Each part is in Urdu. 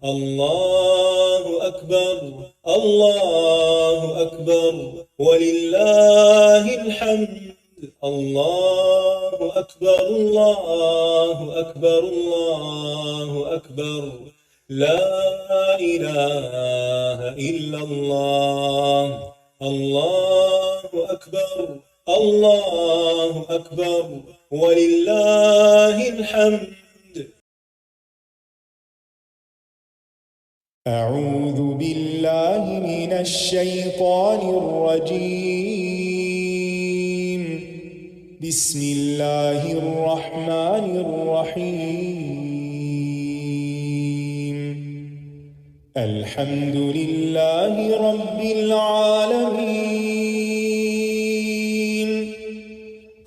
الله أكبر الله أكبر ولله الحمد. الله أكبر الله أكبر الله أكبر. لا إله إلا الله. الله أكبر الله أكبر ولله الحمد. أعوذ بالله من الشيطان الرجيم. بسم الله الرحمن الرحيم. الحمد لله رب العالمين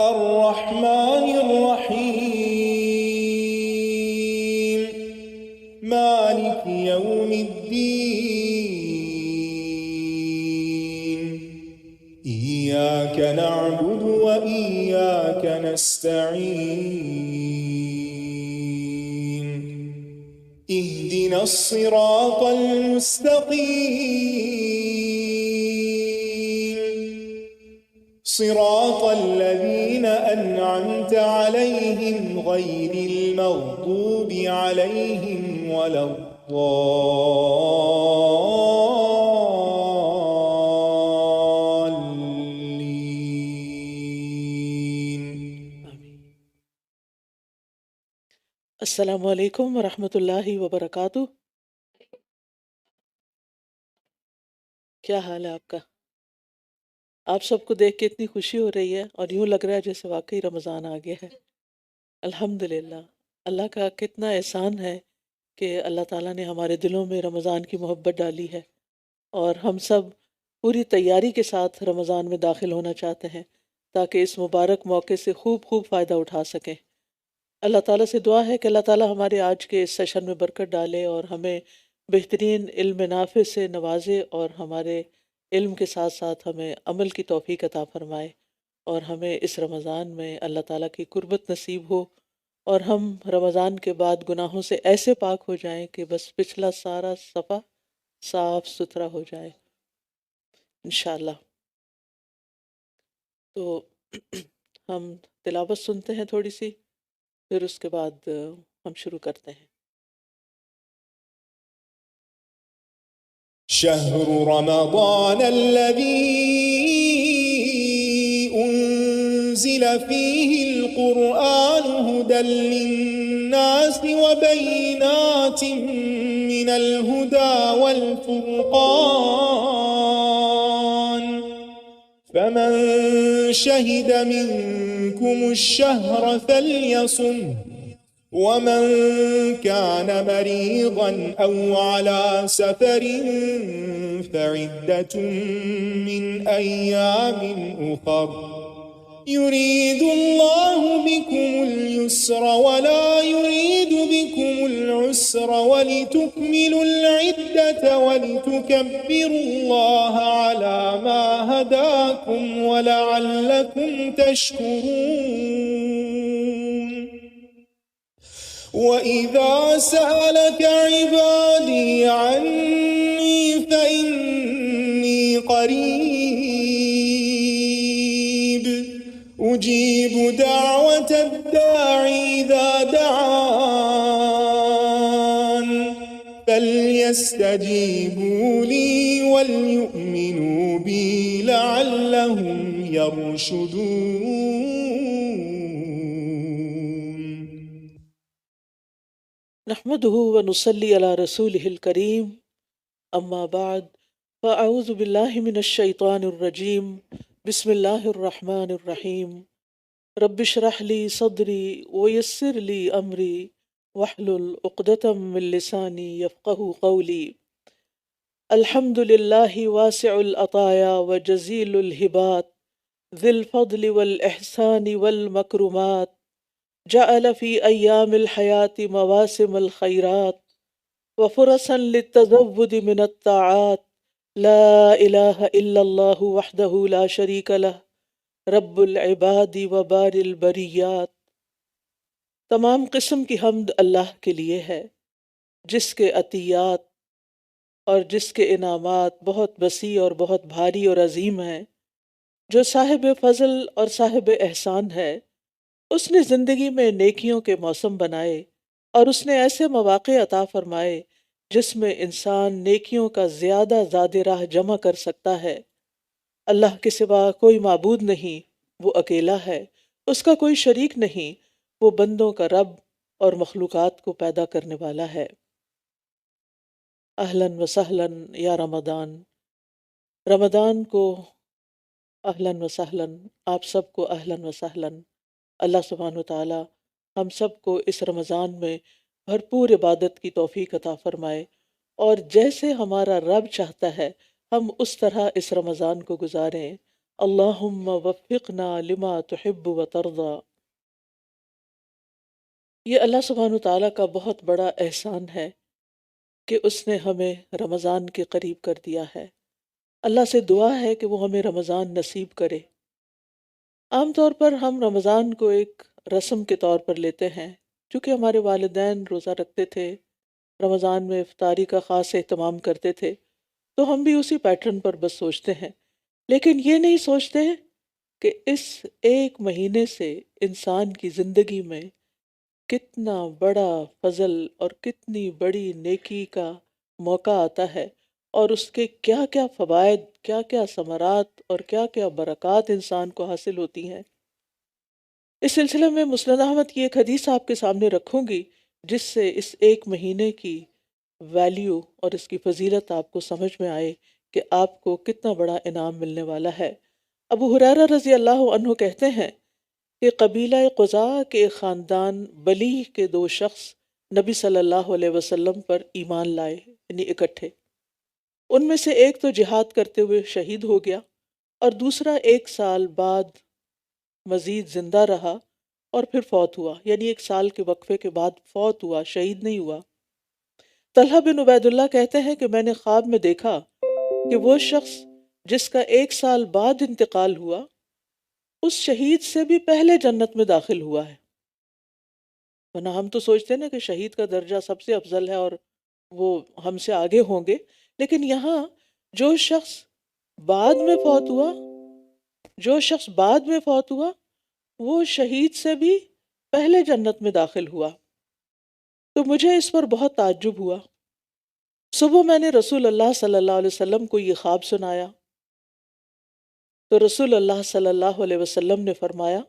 الرحمن الرحيم مالك يوم الدين. إياك نعبد وإياك نستعين. اهدنا الصراط المستقيم صراط الذين أنعمت عليهم غير المغضوب عليهم ولا الضالين. السلام علیکم ورحمۃ اللہ وبرکاتہ. کیا حال ہے آپ کا؟ آپ سب کو دیکھ کے اتنی خوشی ہو رہی ہے اور یوں لگ رہا ہے جیسے واقعی رمضان آ گیا ہے. الحمدللہ، اللہ کا کتنا احسان ہے کہ اللہ تعالیٰ نے ہمارے دلوں میں رمضان کی محبت ڈالی ہے، اور ہم سب پوری تیاری کے ساتھ رمضان میں داخل ہونا چاہتے ہیں تاکہ اس مبارک موقع سے خوب فائدہ اٹھا سکیں. اللہ تعالیٰ سے دعا ہے کہ اللہ تعالیٰ ہمارے آج کے اس سیشن میں برکت ڈالے اور ہمیں بہترین علم نافع سے نوازے، اور ہمارے علم کے ساتھ ساتھ ہمیں عمل کی توفیق عطا فرمائے، اور ہمیں اس رمضان میں اللہ تعالیٰ کی قربت نصیب ہو، اور ہم رمضان کے بعد گناہوں سے ایسے پاک ہو جائیں کہ بس پچھلا سارا صفحہ صاف ستھرا ہو جائے انشاءاللہ. تو ہم تلاوت سنتے ہیں تھوڑی سی، پھر اس کے بعد ہم شروع کرتے ہیں. شهر رمضان الذي أنزل فيه القرآن هدى للناس وبينات من الهدى والفرقان فمن شهد منكم الشهر فليصمه ومن كان مريضا أو على سفر فعدة من أيام أخر يريد الله بكم اليسر ولا يريد بكم العسر ولتكملوا العدة ولتكبروا الله على ما هداكم ولعلكم تشكرون. وَإِذَا سَأَلَكَ عِبَادِي عَنِّي فَإِنِّي قَرِيبٌ أُجِيبُ دَعْوَةَ الدَّاعِ إِذَا دَعَانِ فَلْيَسْتَجِيبُوا لِي وَلْيُؤْمِنُوا بِي لَعَلَّهُمْ يَرْشُدُونَ. نحمده ونصلي على رسوله الكريم، اما بعد، فاعوذ باللہ من الشیطان الرجیم، بسم اللہ الرحمن الرحیم. رب اشرح لي صدری ويسر لي امری واحلل عقدۃ من لسانی یفقهوا قولی. الحمد للہ واسع العطایا وجزیل الہبات ذی الفضل والاحسان والمکرمات. جعل في أيام الحياة مواسم الخيرات وفرصا للتزود من الطاعات. لا إله إلا الله وحده لا شريك له رب العباد وبار البریات. تمام قسم کی حمد اللہ کے لیے ہے جس کے عطیات اور جس کے انعامات بہت وسیع اور بہت بھاری اور عظیم ہیں، جو صاحب فضل اور صاحب احسان ہے، اس نے زندگی میں نیکیوں کے موسم بنائے اور اس نے ایسے مواقع عطا فرمائے جس میں انسان نیکیوں کا زیادہ زیادہ راہ جمع کر سکتا ہے۔ اللہ کے سوا کوئی معبود نہیں، وہ اکیلا ہے، اس کا کوئی شریک نہیں، وہ بندوں کا رب اور مخلوقات کو پیدا کرنے والا ہے۔ اہلاً و سہلاً یا رمضان، رمضان کو اہلاً و سہلاً، آپ سب کو اہلاً و سہلاً۔ اللہ سبحانہ و تعالی ہم سب کو اس رمضان میں بھرپور عبادت کی توفیق عطا فرمائے، اور جیسے ہمارا رب چاہتا ہے ہم اس طرح اس رمضان کو گزاریں۔ اللہم وفقنا لما تحب و ترضى۔ یہ اللہ سبحانہ و تعالیٰ کا بہت بڑا احسان ہے کہ اس نے ہمیں رمضان کے قریب کر دیا ہے۔ اللہ سے دعا ہے کہ وہ ہمیں رمضان نصیب کرے۔ عام طور پر ہم رمضان کو ایک رسم کے طور پر لیتے ہیں، چونکہ ہمارے والدین روزہ رکھتے تھے، رمضان میں افطاری کا خاص اہتمام کرتے تھے، تو ہم بھی اسی پیٹرن پر بس سوچتے ہیں، لیکن یہ نہیں سوچتے کہ اس ایک مہینے سے انسان کی زندگی میں کتنا بڑا فضل اور کتنی بڑی نیکی کا موقع آتا ہے، اور اس کے کیا کیا فوائد، کیا کیا ثمرات اور کیا کیا برکات انسان کو حاصل ہوتی ہیں۔ اس سلسلے میں مسند احمد کی ایک حدیث آپ کے سامنے رکھوں گی، جس سے اس ایک مہینے کی ویلیو اور اس کی فضیلت آپ کو سمجھ میں آئے کہ آپ کو کتنا بڑا انعام ملنے والا ہے۔ ابو ہریرہ رضی اللہ عنہ کہتے ہیں کہ قبیلہ قزاع کے ایک خاندان بلیح کے دو شخص نبی صلی اللہ علیہ وسلم پر ایمان لائے، یعنی اکٹھے۔ ان میں سے ایک تو جہاد کرتے ہوئے شہید ہو گیا، اور دوسرا 1 سال بعد مزید زندہ رہا اور پھر فوت ہوا، یعنی 1 سال کے وقفے کے بعد فوت ہوا، شہید نہیں ہوا۔ طلحہ بن عبید اللہ کہتے ہیں کہ میں نے خواب میں دیکھا کہ وہ شخص جس کا 1 سال بعد انتقال ہوا، اس شہید سے بھی پہلے جنت میں داخل ہوا ہے۔ ورنہ ہم تو سوچتے ہیں نا کہ شہید کا درجہ سب سے افضل ہے اور وہ ہم سے آگے ہوں گے، لیکن یہاں جو شخص بعد میں فوت ہوا، وہ شہید سے بھی پہلے جنت میں داخل ہوا۔ تو مجھے اس پر بہت تعجب ہوا۔ صبح میں نے رسول اللہ صلی اللہ علیہ وسلم کو یہ خواب سنایا، تو رسول اللہ صلی اللہ علیہ وسلم نے فرمایا،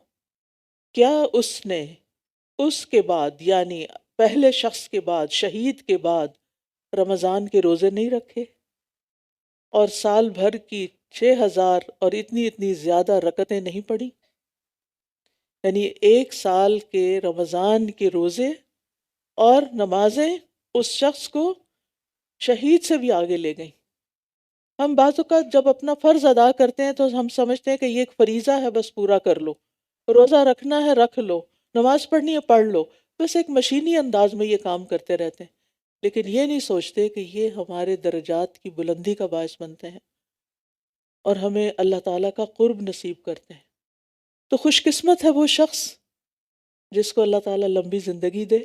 کیا اس نے اس کے بعد، یعنی پہلے شخص کے بعد، شہید کے بعد رمضان کے روزے نہیں رکھے اور سال بھر کی 6000 اور اتنی زیادہ رکعتیں نہیں پڑھی؟ یعنی 1 سال کے رمضان کے روزے اور نمازیں اس شخص کو شہید سے بھی آگے لے گئیں۔ ہم بعض اوقات جب اپنا فرض ادا کرتے ہیں تو ہم سمجھتے ہیں کہ یہ ایک فریضہ ہے، بس پورا کر لو، روزہ رکھنا ہے رکھ لو، نماز پڑھنی ہے پڑھ لو، بس ایک مشینی انداز میں یہ کام کرتے رہتے ہیں، لیکن یہ نہیں سوچتے کہ یہ ہمارے درجات کی بلندی کا باعث بنتے ہیں اور ہمیں اللہ تعالیٰ کا قرب نصیب کرتے ہیں۔ تو خوش قسمت ہے وہ شخص جس کو اللہ تعالیٰ لمبی زندگی دے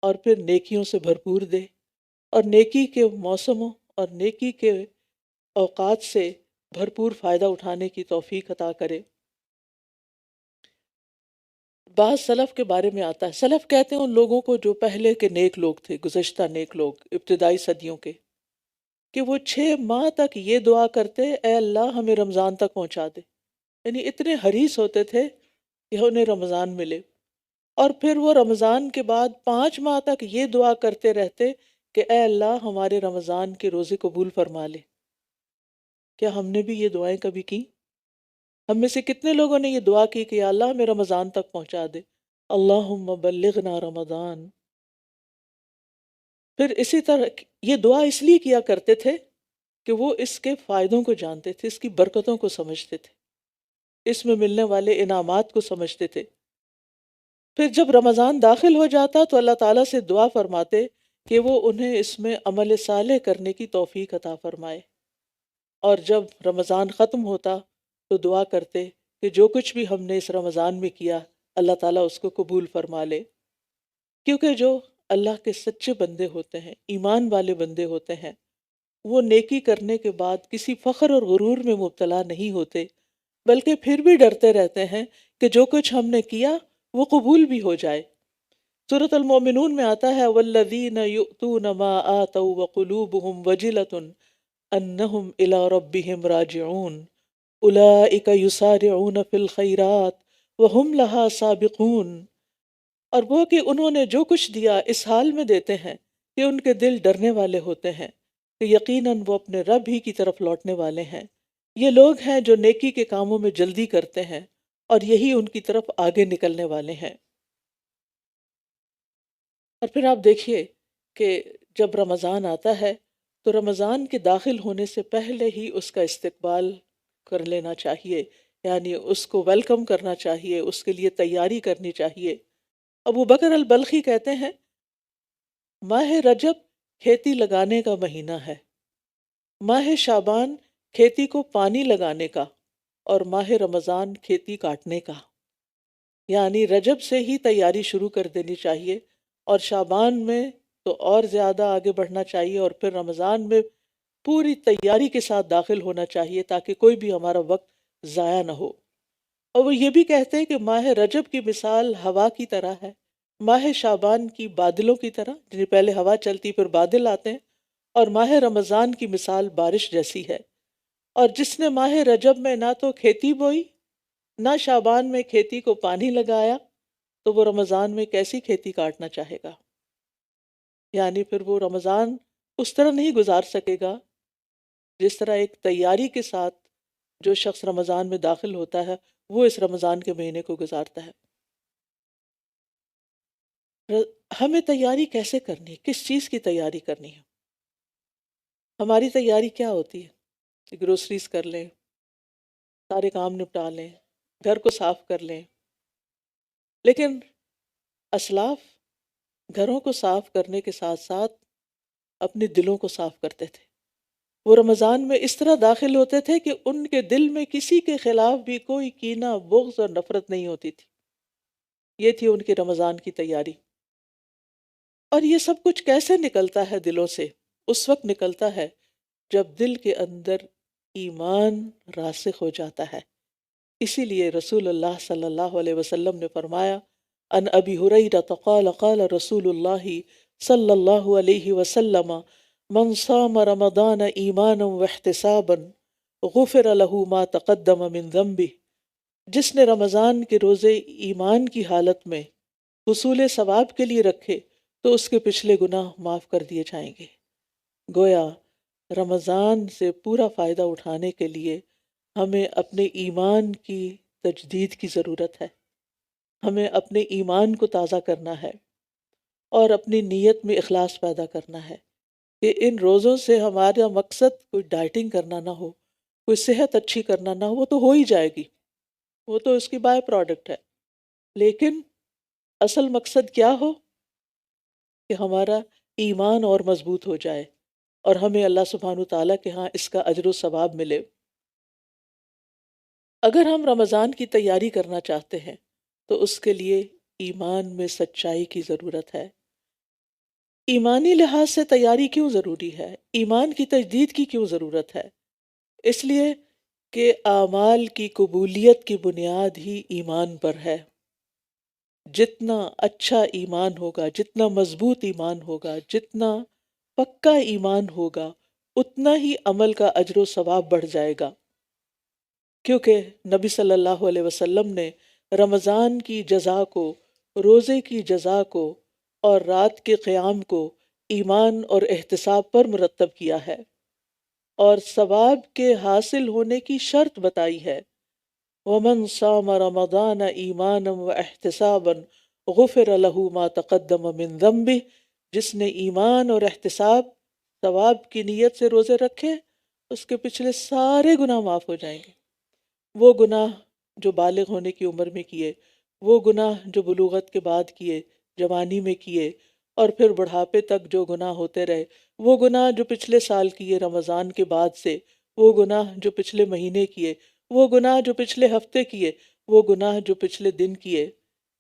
اور پھر نیکیوں سے بھرپور دے، اور نیکی کے موسموں اور نیکی کے اوقات سے بھرپور فائدہ اٹھانے کی توفیق عطا کرے۔ بعض سلف کے بارے میں آتا ہے، سلف کہتے ہیں ان لوگوں کو جو پہلے کے نیک لوگ تھے، گزشتہ نیک لوگ ابتدائی صدیوں کے، کہ وہ 6 ماہ تک یہ دعا کرتے، اے اللہ ہمیں رمضان تک پہنچا دے، یعنی اتنے حریص ہوتے تھے کہ انہیں رمضان ملے، اور پھر وہ رمضان کے بعد 5 ماہ تک یہ دعا کرتے رہتے کہ اے اللہ ہمارے رمضان کے روزے قبول فرما لے۔ کیا ہم نے بھی یہ دعائیں کبھی کی؟ ہم میں سے کتنے لوگوں نے یہ دعا کی کہ یا اللہ ہمیں رمضان تک پہنچا دے، اللہم بلغنا رمضان۔ پھر اسی طرح یہ دعا اس لیے کیا کرتے تھے کہ وہ اس کے فائدوں کو جانتے تھے، اس کی برکتوں کو سمجھتے تھے، اس میں ملنے والے انعامات کو سمجھتے تھے۔ پھر جب رمضان داخل ہو جاتا تو اللہ تعالیٰ سے دعا فرماتے کہ وہ انہیں اس میں عمل صالح کرنے کی توفیق عطا فرمائے، اور جب رمضان ختم ہوتا تو دعا کرتے کہ جو کچھ بھی ہم نے اس رمضان میں کیا اللہ تعالیٰ اس کو قبول فرما لے، کیونکہ جو اللہ کے سچے بندے ہوتے ہیں، ایمان والے بندے ہوتے ہیں، وہ نیکی کرنے کے بعد کسی فخر اور غرور میں مبتلا نہیں ہوتے، بلکہ پھر بھی ڈرتے رہتے ہیں کہ جو کچھ ہم نے کیا وہ قبول بھی ہو جائے۔ سورۃ المومنون میں آتا ہے والذین یؤتون ما آتوا وقلوبهم وجلۃ انہم الی ربہم راجعون اولئک یسارعون فی الخیرات وہم لہا سابقون۔ اور وہ کہ انہوں نے جو کچھ دیا اس حال میں دیتے ہیں کہ ان کے دل ڈرنے والے ہوتے ہیں کہ یقیناً وہ اپنے رب ہی کی طرف لوٹنے والے ہیں۔ یہ لوگ ہیں جو نیکی کے کاموں میں جلدی کرتے ہیں اور یہی ان کی طرف آگے نکلنے والے ہیں۔ اور پھر آپ دیکھیے کہ جب رمضان آتا ہے تو رمضان کے داخل ہونے سے پہلے ہی اس کا استقبال کر لینا چاہیے، یعنی اس کو ویلکم کرنا چاہیے، اس کے لیے تیاری کرنی چاہیے۔ ابو بکر البلخی کہتے ہیں ماہ رجب کھیتی لگانے کا مہینہ ہے، ماہ شعبان کھیتی کو پانی لگانے کا، اور ماہ رمضان کھیتی کاٹنے کا۔ یعنی رجب سے ہی تیاری شروع کر دینی چاہیے، اور شعبان میں تو اور زیادہ آگے بڑھنا چاہیے، اور پھر رمضان میں پوری تیاری کے ساتھ داخل ہونا چاہیے تاکہ کوئی بھی ہمارا وقت ضائع نہ ہو۔ اور وہ یہ بھی کہتے ہیں کہ ماہ رجب کی مثال ہوا کی طرح ہے، ماہ شعبان کی بادلوں کی طرح، یعنی پہلے ہوا چلتی پھر بادل آتے ہیں، اور ماہ رمضان کی مثال بارش جیسی ہے۔ اور جس نے ماہ رجب میں نہ تو کھیتی بوئی نہ شعبان میں کھیتی کو پانی لگایا تو وہ رمضان میں کیسی کھیتی کاٹنا چاہے گا؟ یعنی پھر وہ رمضان اس طرح نہیں گزار سکے گا جس طرح ایک تیاری کے ساتھ جو شخص رمضان میں داخل ہوتا ہے وہ اس رمضان کے مہینے کو گزارتا ہے۔ ہمیں تیاری کیسے کرنی ہے؟ کس چیز کی تیاری کرنی ہے؟ ہماری تیاری کیا ہوتی ہے کہ گروسریز کر لیں، سارے کام نپٹا لیں، گھر کو صاف کر لیں، لیکن اسلاف گھروں کو صاف کرنے کے ساتھ ساتھ اپنے دلوں کو صاف کرتے تھے۔ وہ رمضان میں اس طرح داخل ہوتے تھے کہ ان کے دل میں کسی کے خلاف بھی کوئی کینہ، بغض اور نفرت نہیں ہوتی تھی۔ یہ تھی ان کے رمضان کی تیاری۔ اور یہ سب کچھ کیسے نکلتا ہے دلوں سے؟ اس وقت نکلتا ہے جب دل کے اندر ایمان راسخ ہو جاتا ہے۔ اسی لیے رسول اللہ صلی اللہ علیہ وسلم نے فرمایا ان ابی ہریرہ قال قال رسول اللہ صلی اللہ علیہ وسلم من صام رمضان ایمانا واحتسابا غفر له ما تقدم من ذنبه، جس نے رمضان کے روزے ایمان کی حالت میں حصول ثواب کے لیے رکھے تو اس کے پچھلے گناہ معاف کر دیے جائیں گے۔ گویا رمضان سے پورا فائدہ اٹھانے کے لیے ہمیں اپنے ایمان کی تجدید کی ضرورت ہے، ہمیں اپنے ایمان کو تازہ کرنا ہے اور اپنی نیت میں اخلاص پیدا کرنا ہے کہ ان روزوں سے ہمارا مقصد کوئی ڈائٹنگ کرنا نہ ہو، کوئی صحت اچھی کرنا نہ ہو، وہ تو ہو ہی جائے گی، وہ تو اس کی بائی پروڈکٹ ہے، لیکن اصل مقصد کیا ہو کہ ہمارا ایمان اور مضبوط ہو جائے اور ہمیں اللہ سبحانہ تعالیٰ کے ہاں اس کا اجر و ثواب ملے۔ اگر ہم رمضان کی تیاری کرنا چاہتے ہیں تو اس کے لیے ایمان میں سچائی کی ضرورت ہے۔ ایمانی لحاظ سے تیاری کیوں ضروری ہے؟ ایمان کی تجدید کی کیوں ضرورت ہے؟ اس لیے کہ اعمال کی قبولیت کی بنیاد ہی ایمان پر ہے۔ جتنا اچھا ایمان ہوگا، جتنا مضبوط ایمان ہوگا، جتنا پکا ایمان ہوگا، اتنا ہی عمل کا اجر و ثواب بڑھ جائے گا، کیونکہ نبی صلی اللہ علیہ وسلم نے رمضان کی جزا کو، روزے کی جزا کو اور رات کے قیام کو ایمان اور احتساب پر مرتب کیا ہے، اور ثواب کے حاصل ہونے کی شرط بتائی ہے وَمَنْ صَامَ رَمَضَانَ إِيمَانًا وَاحْتِسَابًا غُفِرَ لَهُ مَا تَقَدَّمَ مِنْ ذَنْبِهِ، جس نے ایمان اور احتساب ثواب کی نیت سے روزے رکھے اس کے پچھلے سارے گناہ معاف ہو جائیں گے۔ وہ گناہ جو بالغ ہونے کی عمر میں کیے، وہ گناہ جو بلوغت کے بعد کیے، جوانی میں کیے، اور پھر بڑھاپے تک جو گناہ ہوتے رہے، وہ گناہ جو پچھلے سال کیے رمضان کے بعد سے، وہ گناہ جو پچھلے مہینے کیے، وہ گناہ جو پچھلے ہفتے کیے، وہ گناہ جو پچھلے دن کیے،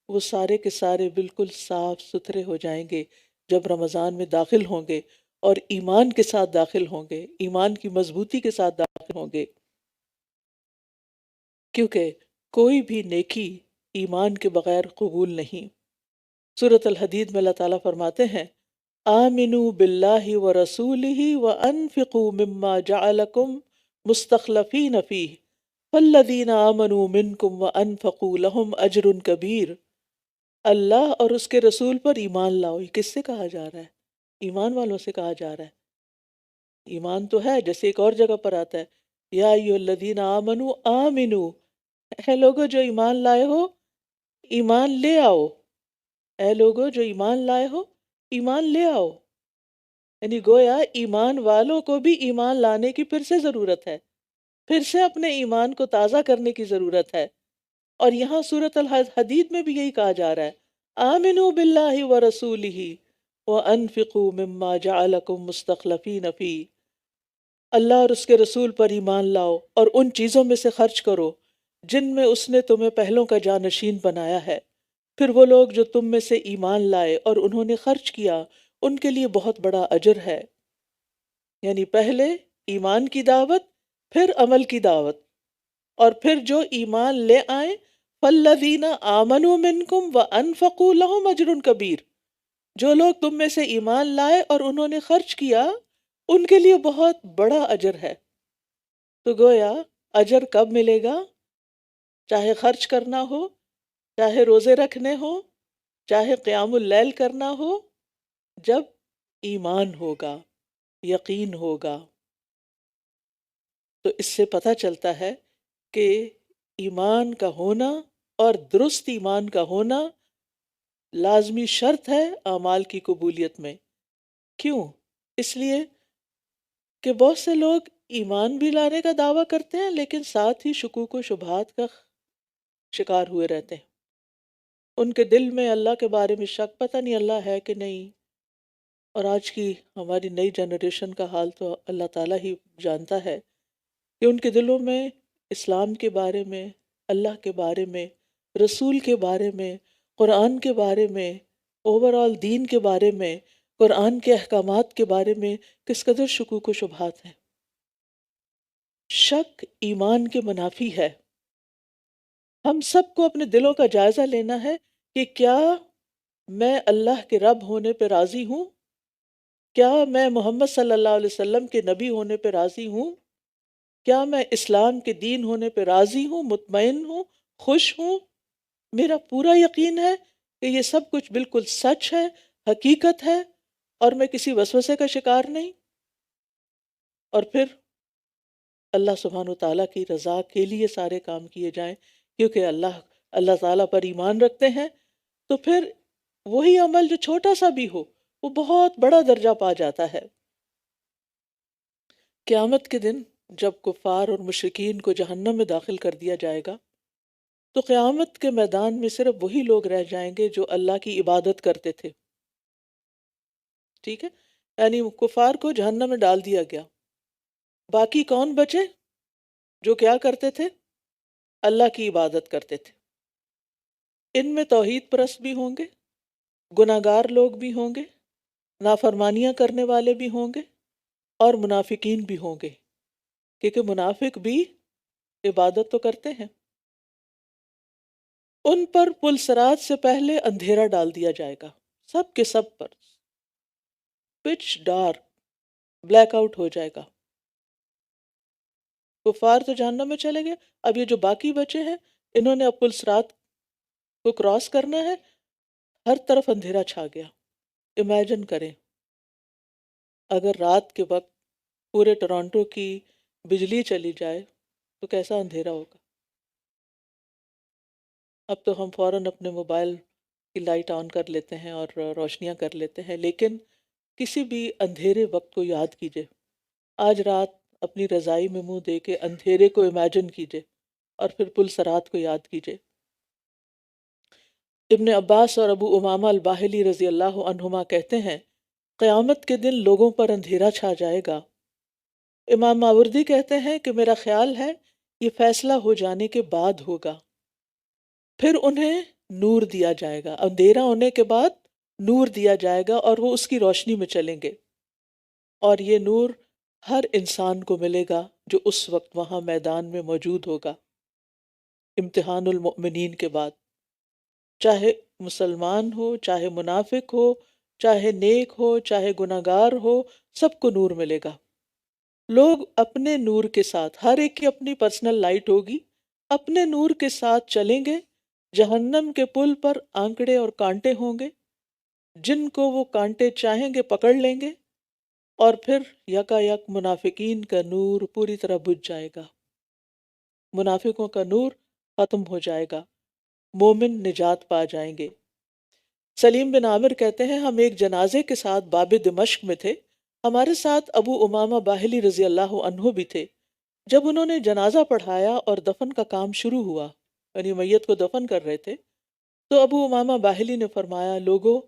وہ سارے کے سارے بالکل صاف ستھرے ہو جائیں گے جب رمضان میں داخل ہوں گے اور ایمان کے ساتھ داخل ہوں گے، ایمان کی مضبوطی کے ساتھ داخل ہوں گے، کیونکہ کوئی بھی نیکی ایمان کے بغیر قبول نہیں۔ سورۃ الحدید میں اللہ تعالیٰ فرماتے ہیں آمنوا باللہ ورسولہ وانفقوا مما جعلکم مستخلفین فیہ فالذین آمنوا منکم وانفقوا لہم اجر کبیر۔ اللہ اور اس کے رسول پر ایمان لاؤ، یہ کس سے کہا جا رہا ہے؟ ایمان والوں سے کہا جا رہا ہے۔ ایمان تو ہے، جیسے ایک اور جگہ پر آتا ہے یا ایھا الذین آمنوا آمنو، اے لوگو جو ایمان لائے ہو ایمان لے آؤ، اے لوگو جو ایمان لائے ہو ایمان لے آؤ۔ یعنی گویا ایمان والوں کو بھی ایمان لانے کی پھر سے ضرورت ہے، پھر سے اپنے ایمان کو تازہ کرنے کی ضرورت ہے۔ اور یہاں سورۃ الحدید میں بھی یہی کہا جا رہا ہے آمنوا باللہ ورسولہ وانفقوا مما جعلکم مستخلفین فیہ، اللہ اور اس کے رسول پر ایمان لاؤ اور ان چیزوں میں سے خرچ کرو جن میں اس نے تمہیں پہلوں کا جانشین بنایا ہے۔ پھر وہ لوگ جو تم میں سے ایمان لائے اور انہوں نے خرچ کیا، ان کے لیے بہت بڑا اجر ہے۔ یعنی پہلے ایمان کی دعوت، پھر عمل کی دعوت، اور پھر جو ایمان لے آئیں فالذین آمنوا منکم وانفقوا لہم اجر کبیر، جو لوگ تم میں سے ایمان لائے اور انہوں نے خرچ کیا، ان کے لیے بہت بڑا اجر ہے۔ تو گویا اجر کب ملے گا؟ چاہے خرچ کرنا ہو، چاہے روزے رکھنے ہو، چاہے قیام اللیل کرنا ہو، جب ایمان ہوگا، یقین ہوگا۔ تو اس سے پتہ چلتا ہے کہ ایمان کا ہونا اور درست ایمان کا ہونا لازمی شرط ہے اعمال کی قبولیت میں۔ کیوں؟ اس لیے کہ بہت سے لوگ ایمان بھی لانے کا دعویٰ کرتے ہیں لیکن ساتھ ہی شکوک و شبہات کا شکار ہوئے رہتے ہیں۔ ان کے دل میں اللہ کے بارے میں شک، پتہ نہیں اللہ ہے کہ نہیں۔ اور آج کی ہماری نئی جنریشن کا حال تو اللہ تعالیٰ ہی جانتا ہے کہ ان کے دلوں میں اسلام کے بارے میں، اللہ کے بارے میں، رسول کے بارے میں، قرآن کے بارے میں، اوورآل دین کے بارے میں، قرآن کے احکامات کے بارے میں کس قدر شکوک و شبہات ہیں۔ شک ایمان کے منافی ہے۔ ہم سب کو اپنے دلوں کا جائزہ لینا ہے کہ کیا میں اللہ کے رب ہونے پہ راضی ہوں؟ کیا میں محمد صلی اللہ علیہ وسلم کے نبی ہونے پہ راضی ہوں؟ کیا میں اسلام کے دین ہونے پہ راضی ہوں، مطمئن ہوں، خوش ہوں؟ میرا پورا یقین ہے کہ یہ سب کچھ بالکل سچ ہے، حقیقت ہے، اور میں کسی وسوسے کا شکار نہیں۔ اور پھر اللہ سبحانہ وتعالیٰ کی رضا کے لیے سارے کام کیے جائیں، کیونکہ اللہ تعالیٰ پر ایمان رکھتے ہیں، تو پھر وہی عمل جو چھوٹا سا بھی ہو وہ بہت بڑا درجہ پا جاتا ہے۔ قیامت کے دن جب کفار اور مشرکین کو جہنم میں داخل کر دیا جائے گا تو قیامت کے میدان میں صرف وہی لوگ رہ جائیں گے جو اللہ کی عبادت کرتے تھے۔ ٹھیک ہے، یعنی کفار کو جہنم میں ڈال دیا گیا، باقی کون بچے؟ جو کیا کرتے تھے؟ اللہ کی عبادت کرتے تھے۔ ان میں توحید پرست بھی ہوں گے، گناہگار لوگ بھی ہوں گے، نافرمانیاں کرنے والے بھی ہوں گے، اور منافقین بھی ہوں گے، کیونکہ منافق بھی عبادت تو کرتے ہیں۔ ان پر پل صراط سے پہلے اندھیرا ڈال دیا جائے گا، سب کے سب پر پچ ڈارک، بلیک آؤٹ ہو جائے گا۔ کفار تو جہنم میں چلے گئے، اب یہ جو باقی بچے ہیں انہوں نے اب پل صراط کو کراس کرنا ہے، ہر طرف اندھیرا چھا گیا۔ امیجن کریں اگر رات کے وقت پورے ٹورانٹو کی بجلی چلی جائے تو کیسا اندھیرا ہوگا۔ اب تو ہم فوراً اپنے موبائل کی لائٹ آن کر لیتے ہیں اور روشنیاں کر لیتے ہیں، لیکن کسی بھی اندھیرے وقت کو یاد کیجئے۔ آج رات اپنی رضائی میں منہ دے کے اندھیرے کو امیجن کیجئے اور پھر پل صراط کو یاد کیجئے۔ ابن عباس اور ابو امامہ الباہلی رضی اللہ عنہما کہتے ہیں قیامت کے دن لوگوں پر اندھیرا چھا جائے گا۔ امام ماوردی کہتے ہیں کہ میرا خیال ہے یہ فیصلہ ہو جانے کے بعد ہوگا، پھر انہیں نور دیا جائے گا، اندھیرا ہونے کے بعد نور دیا جائے گا اور وہ اس کی روشنی میں چلیں گے، اور یہ نور ہر انسان کو ملے گا جو اس وقت وہاں میدان میں موجود ہوگا امتحان المؤمنین کے بعد، چاہے مسلمان ہو، چاہے منافق ہو، چاہے نیک ہو، چاہے گناہگار ہو، سب کو نور ملے گا۔ لوگ اپنے نور کے ساتھ، ہر ایک کی اپنی پرسنل لائٹ ہوگی، اپنے نور کے ساتھ چلیں گے۔ جہنم کے پل پر آنکڑے اور کانٹے ہوں گے، جن کو وہ کانٹے چاہیں گے پکڑ لیں گے، اور پھر یکا یک منافقین کا نور پوری طرح بجھ جائے گا، منافقوں کا نور ختم ہو جائے گا، مومن نجات پا جائیں گے۔ سلیم بن عامر کہتے ہیں ہم ایک جنازے کے ساتھ باب دمشق میں تھے، ہمارے ساتھ ابو امامہ باہلی رضی اللہ عنہ بھی تھے۔ جب انہوں نے جنازہ پڑھایا اور دفن کا کام شروع ہوا، یعنی میت کو دفن کر رہے تھے، تو ابو امامہ باہلی نے فرمایا، لوگو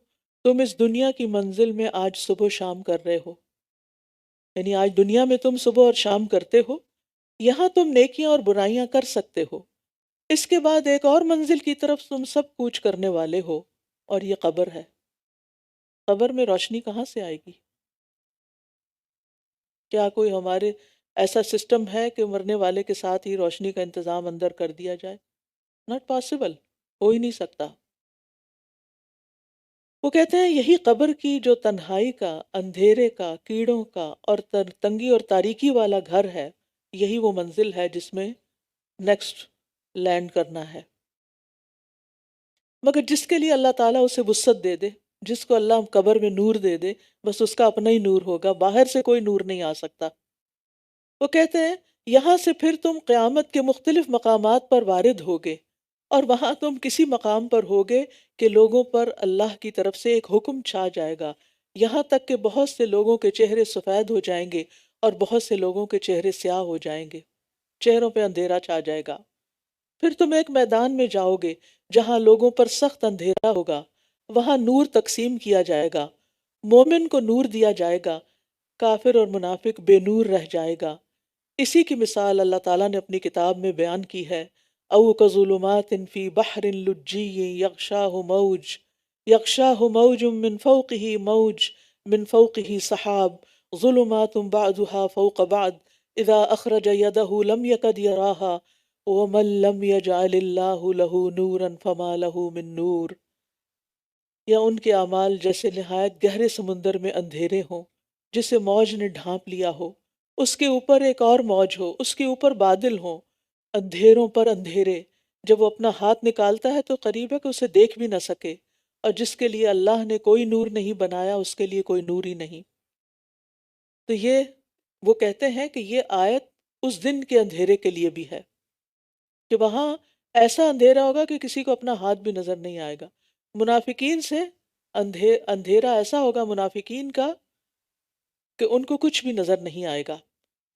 تم اس دنیا کی منزل میں آج صبح و شام کر رہے ہو، یعنی آج دنیا میں تم صبح اور شام کرتے ہو، یہاں تم نیکیاں اور برائیاں کر سکتے ہو، اس کے بعد ایک اور منزل کی طرف تم سب کوچ کرنے والے ہو، اور یہ قبر ہے۔ قبر میں روشنی کہاں سے آئے گی؟ کیا کوئی ہمارے ایسا سسٹم ہے کہ مرنے والے کے ساتھ ہی روشنی کا انتظام اندر کر دیا جائے؟ ناٹ پاسبل، ہو ہی نہیں سکتا۔ وہ کہتے ہیں یہی قبر کی جو تنہائی کا، اندھیرے کا، کیڑوں کا اور تنگی اور تاریکی والا گھر ہے، یہی وہ منزل ہے جس میں نیکسٹ لینڈ کرنا ہے۔ مگر جس کے لیے اللہ تعالیٰ اسے وسعت دے دے، جس کو اللہ قبر میں نور دے دے، بس اس کا اپنا ہی نور ہوگا، باہر سے کوئی نور نہیں آ سکتا۔ وہ کہتے ہیں یہاں سے پھر تم قیامت کے مختلف مقامات پر وارد ہوگے، اور وہاں تم کسی مقام پر ہوگے کہ لوگوں پر اللہ کی طرف سے ایک حکم چھا جائے گا، یہاں تک کہ بہت سے لوگوں کے چہرے سفید ہو جائیں گے اور بہت سے لوگوں کے چہرے سیاہ ہو جائیں گے، چہروں پہ اندھیرا چھا جائے گا۔ پھر تم ایک میدان میں جاؤ گے جہاں لوگوں پر سخت اندھیرا ہوگا، وہاں نور تقسیم کیا جائے گا، مومن کو نور دیا جائے گا، کافر اور منافق بے نور رہ جائے گا۔ اسی کی مثال اللہ تعالیٰ نے اپنی کتاب میں بیان کی ہے، او کظلمات فی بحر لجی یغشاہ موج من فوقہ موج من فوقہ سحاب ظلمات بعضها فوق بعض اذا اخرج یدہ لم یکد یراہا وَمَن لَّمْ يَجْعَلِ اللَّهُ لَهُ نُورًا فَمَا لَهُ مِن نور۔ یا ان کے اعمال جیسے نہایت گہرے سمندر میں اندھیرے ہوں جسے موج نے ڈھانپ لیا ہو، اس کے اوپر ایک اور موج ہو، اس کے اوپر بادل ہوں، اندھیروں پر اندھیرے، جب وہ اپنا ہاتھ نکالتا ہے تو قریب ہے کہ اسے دیکھ بھی نہ سکے، اور جس کے لیے اللہ نے کوئی نور نہیں بنایا اس کے لیے کوئی نور ہی نہیں۔ تو یہ وہ کہتے ہیں کہ یہ آیت اس دن کے اندھیرے کے لیے بھی ہے کہ وہاں ایسا اندھیرا ہوگا کہ کسی کو اپنا ہاتھ بھی نظر نہیں آئے گا۔ منافقین سے اندھیرا ایسا ہوگا منافقین کا کہ ان کو کچھ بھی نظر نہیں آئے گا،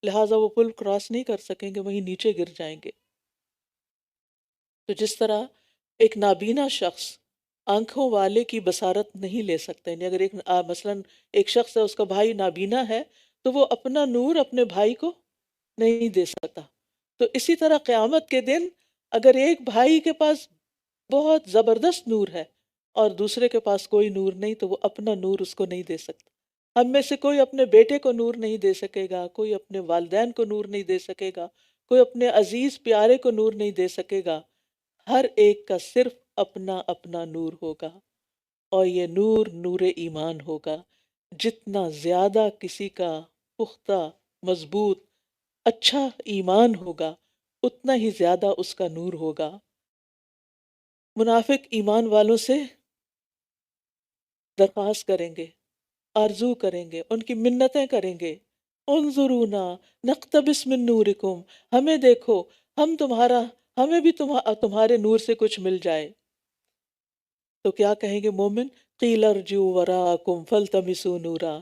لہٰذا وہ پل کراس نہیں کر سکیں گے، وہیں نیچے گر جائیں گے۔ تو جس طرح ایک نابینا شخص آنکھوں والے کی بصارت نہیں لے سکتا، یعنی اگر مثلاً ایک شخص ہے، اس کا بھائی نابینا ہے، تو وہ اپنا نور اپنے بھائی کو نہیں دے سکتا۔ تو اسی طرح قیامت کے دن اگر ایک بھائی کے پاس بہت زبردست نور ہے اور دوسرے کے پاس کوئی نور نہیں، تو وہ اپنا نور اس کو نہیں دے سکتا۔ ہم میں سے کوئی اپنے بیٹے کو نور نہیں دے سکے گا، کوئی اپنے والدین کو نور نہیں دے سکے گا، کوئی اپنے عزیز پیارے کو نور نہیں دے سکے گا، ہر ایک کا صرف اپنا اپنا نور ہوگا، اور یہ نور نور ایمان ہوگا۔ جتنا زیادہ کسی کا پختہ، مضبوط، اچھا ایمان ہوگا، اتنا ہی زیادہ اس کا نور ہوگا۔ منافق ایمان والوں سے درخواست کریں گے، آرزو کریں گے، ان کی منتیں کریں گے، انظرونا نقتبس من نورکم، ہمیں دیکھو، ہمیں بھی تمہارے نور سے کچھ مل جائے۔ تو کیا کہیں گے مومن؟ قیل ارجعوا وراءکم فالتمسوا نورا،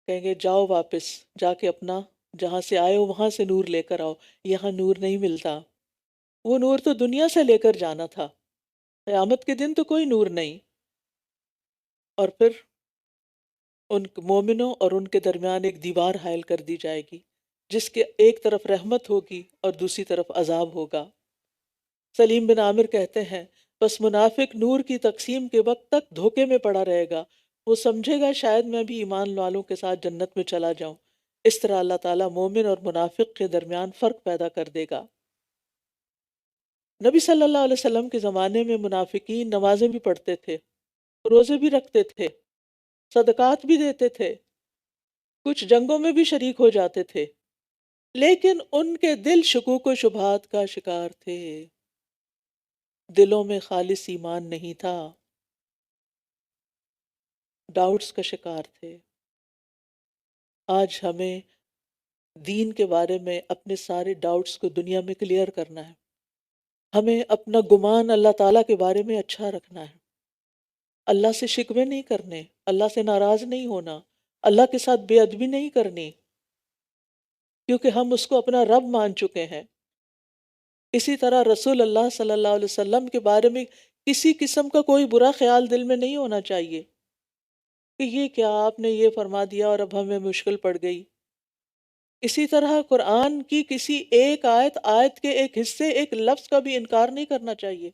کہیں گے جاؤ واپس، جا کے اپنا جہاں سے آئے ہو وہاں سے نور لے کر آؤ، یہاں نور نہیں ملتا۔ وہ نور تو دنیا سے لے کر جانا تھا، قیامت کے دن تو کوئی نور نہیں۔ اور پھر ان مومنوں اور ان کے درمیان ایک دیوار حائل کر دی جائے گی، جس کے ایک طرف رحمت ہوگی اور دوسری طرف عذاب ہوگا۔ سلیم بن عامر کہتے ہیں بس منافق نور کی تقسیم کے وقت تک دھوکے میں پڑا رہے گا، وہ سمجھے گا شاید میں بھی ایمان والوں کے ساتھ جنت میں چلا جاؤں۔ اس طرح اللہ تعالیٰ مومن اور منافق کے درمیان فرق پیدا کر دے گا۔ نبی صلی اللہ علیہ وسلم کے زمانے میں منافقین نمازیں بھی پڑھتے تھے، روزے بھی رکھتے تھے، صدقات بھی دیتے تھے، کچھ جنگوں میں بھی شریک ہو جاتے تھے، لیکن ان کے دل شکوک و شبہات کا شکار تھے، دلوں میں خالص ایمان نہیں تھا، ڈاؤٹس کا شکار تھے۔ آج ہمیں دین کے بارے میں اپنے سارے ڈاؤٹس کو دنیا میں کلیئر کرنا ہے، ہمیں اپنا گمان اللہ تعالیٰ کے بارے میں اچھا رکھنا ہے، اللہ سے شکوے نہیں کرنے، اللہ سے ناراض نہیں ہونا، اللہ کے ساتھ بے ادبی نہیں کرنی، کیونکہ ہم اس کو اپنا رب مان چکے ہیں۔ اسی طرح رسول اللہ صلی اللہ علیہ وسلم کے بارے میں کسی قسم کا کوئی برا خیال دل میں نہیں ہونا چاہیے کہ یہ کیا آپ نے یہ فرما دیا اور اب ہمیں مشکل پڑ گئی۔ اسی طرح قرآن کی کسی ایک آیت کے ایک حصے، ایک لفظ کا بھی انکار نہیں کرنا چاہیے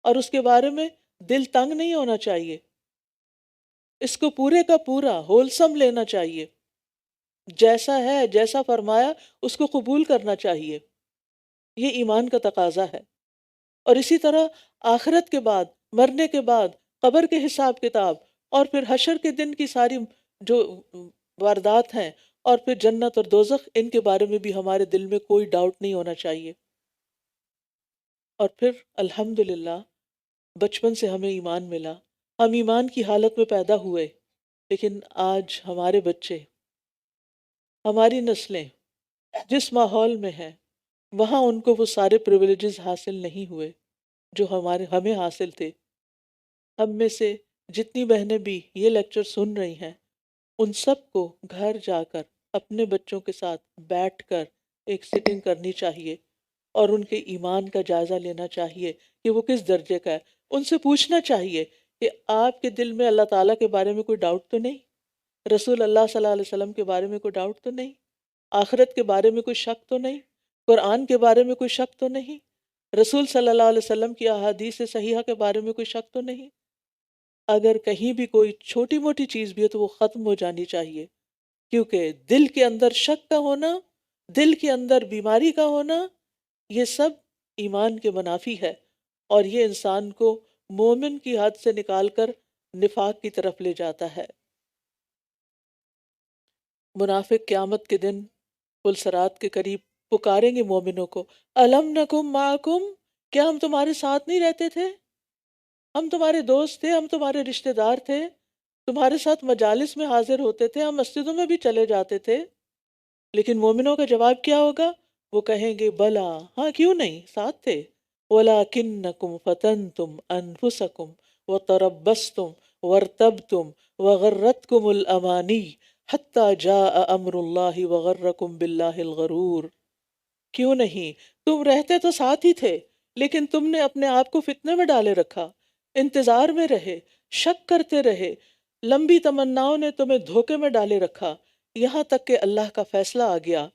اور اس کے بارے میں دل تنگ نہیں ہونا چاہیے، اس کو پورے کا پورا ہولسم لینا چاہیے، جیسا ہے جیسا فرمایا اس کو قبول کرنا چاہیے، یہ ایمان کا تقاضا ہے۔ اور اسی طرح آخرت کے بعد، مرنے کے بعد، قبر کے حساب کتاب اور پھر حشر کے دن کی ساری جو واردات ہیں اور پھر جنت اور دوزخ، ان کے بارے میں بھی ہمارے دل میں کوئی ڈاؤٹ نہیں ہونا چاہیے۔ اور پھر الحمدللہ بچپن سے ہمیں ایمان ملا، ہم ایمان کی حالت میں پیدا ہوئے، لیکن آج ہمارے بچے، ہماری نسلیں جس ماحول میں ہیں وہاں ان کو وہ سارے پریویلیجز حاصل نہیں ہوئے جو ہمیں حاصل تھے۔ ہم میں سے جتنی بہنیں بھی یہ لیکچر سن رہی ہیں، ان سب کو گھر جا کر اپنے بچوں کے ساتھ بیٹھ کر ایک سٹنگ کرنی چاہیے اور ان کے ایمان کا جائزہ لینا چاہیے کہ وہ کس درجے کا ہے۔ ان سے پوچھنا چاہیے کہ آپ کے دل میں اللہ تعالیٰ کے بارے میں کوئی ڈاؤٹ تو نہیں، رسول اللہ صلی اللہ علیہ وسلم کے بارے میں کوئی ڈاؤٹ تو نہیں، آخرت کے بارے میں کوئی شک تو نہیں، قرآن کے بارے میں کوئی شک تو نہیں، رسول صلی اللہ علیہ وسلم کی احادیث صحیحہ کے بارے میں کوئی شک تو نہیں۔ اگر کہیں بھی کوئی چھوٹی موٹی چیز بھی ہے تو وہ ختم ہو جانی چاہیے، کیونکہ دل کے اندر شک کا ہونا، دل کے اندر بیماری کا ہونا، یہ سب ایمان کے منافی ہے اور یہ انسان کو مومن کی حد سے نکال کر نفاق کی طرف لے جاتا ہے۔ منافق قیامت کے دن پلسرات کے قریب پکاریں گے مومنوں کو، الم نکم معکم، کیا ہم تمہارے ساتھ نہیں رہتے تھے؟ ہم تمہارے دوست تھے، ہم تمہارے رشتہ دار تھے، تمہارے ساتھ مجالس میں حاضر ہوتے تھے، ہم مسجدوں میں بھی چلے جاتے تھے۔ لیکن مومنوں کا جواب کیا ہوگا؟ وہ کہیں گے بلا، ہاں کیوں نہیں، ساتھ تھے، وَلَكِنَّكُمْ فَتَنْتُمْ أَنفُسَكُمْ وَتَرَبَّصْتُمْ وَارْتَبْتُمْ وَغَرَّتْكُمُ الْأَمَانِيُّ حَتَّى جَاءَ أَمْرُ اللَّهِ وَغَرَّكُمْ بِاللَّهِ الْغَرُورُ۔ کیوں نہیں، تم رہتے تو ساتھ ہی تھے، لیکن تم نے اپنے آپ کو فتنے میں ڈالے رکھا، انتظار میں رہے، شک کرتے رہے، لمبی تمناؤں نے تمہیں دھوکے میں ڈالے رکھا، یہاں تک کہ اللہ کا فیصلہ آ گیا